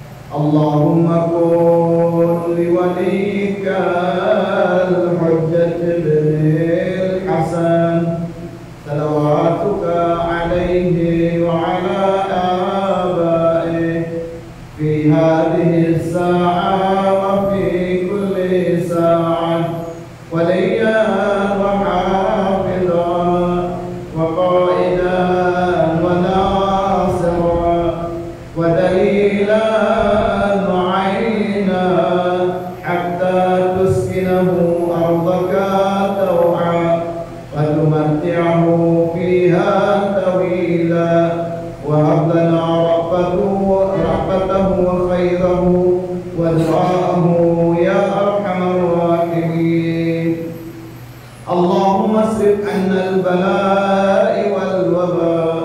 اللهم كن لوليك الحجة بن الحسن صلواتك عليه وعلى آبائه في هذه الساعة وفي كل ساعة وليا وحافظا وقائدا وناصرا ودليلا وعينا حتى تسكنه أرضك طوعا وتمتعه فيها طويلا وهب لنا رحمته وخيره ودعاءه يا أرحم الراحمين. اللهم اصرف عنا البلاء والوباء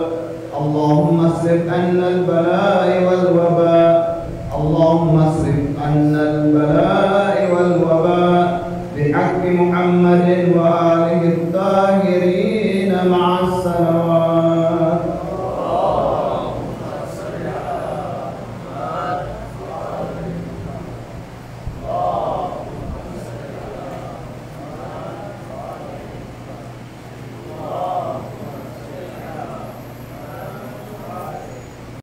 اللهم اصرف عنا البلاء والوباء اللهم اصرف عنا البلاء والوباء بحق محمد وآله الطاهرين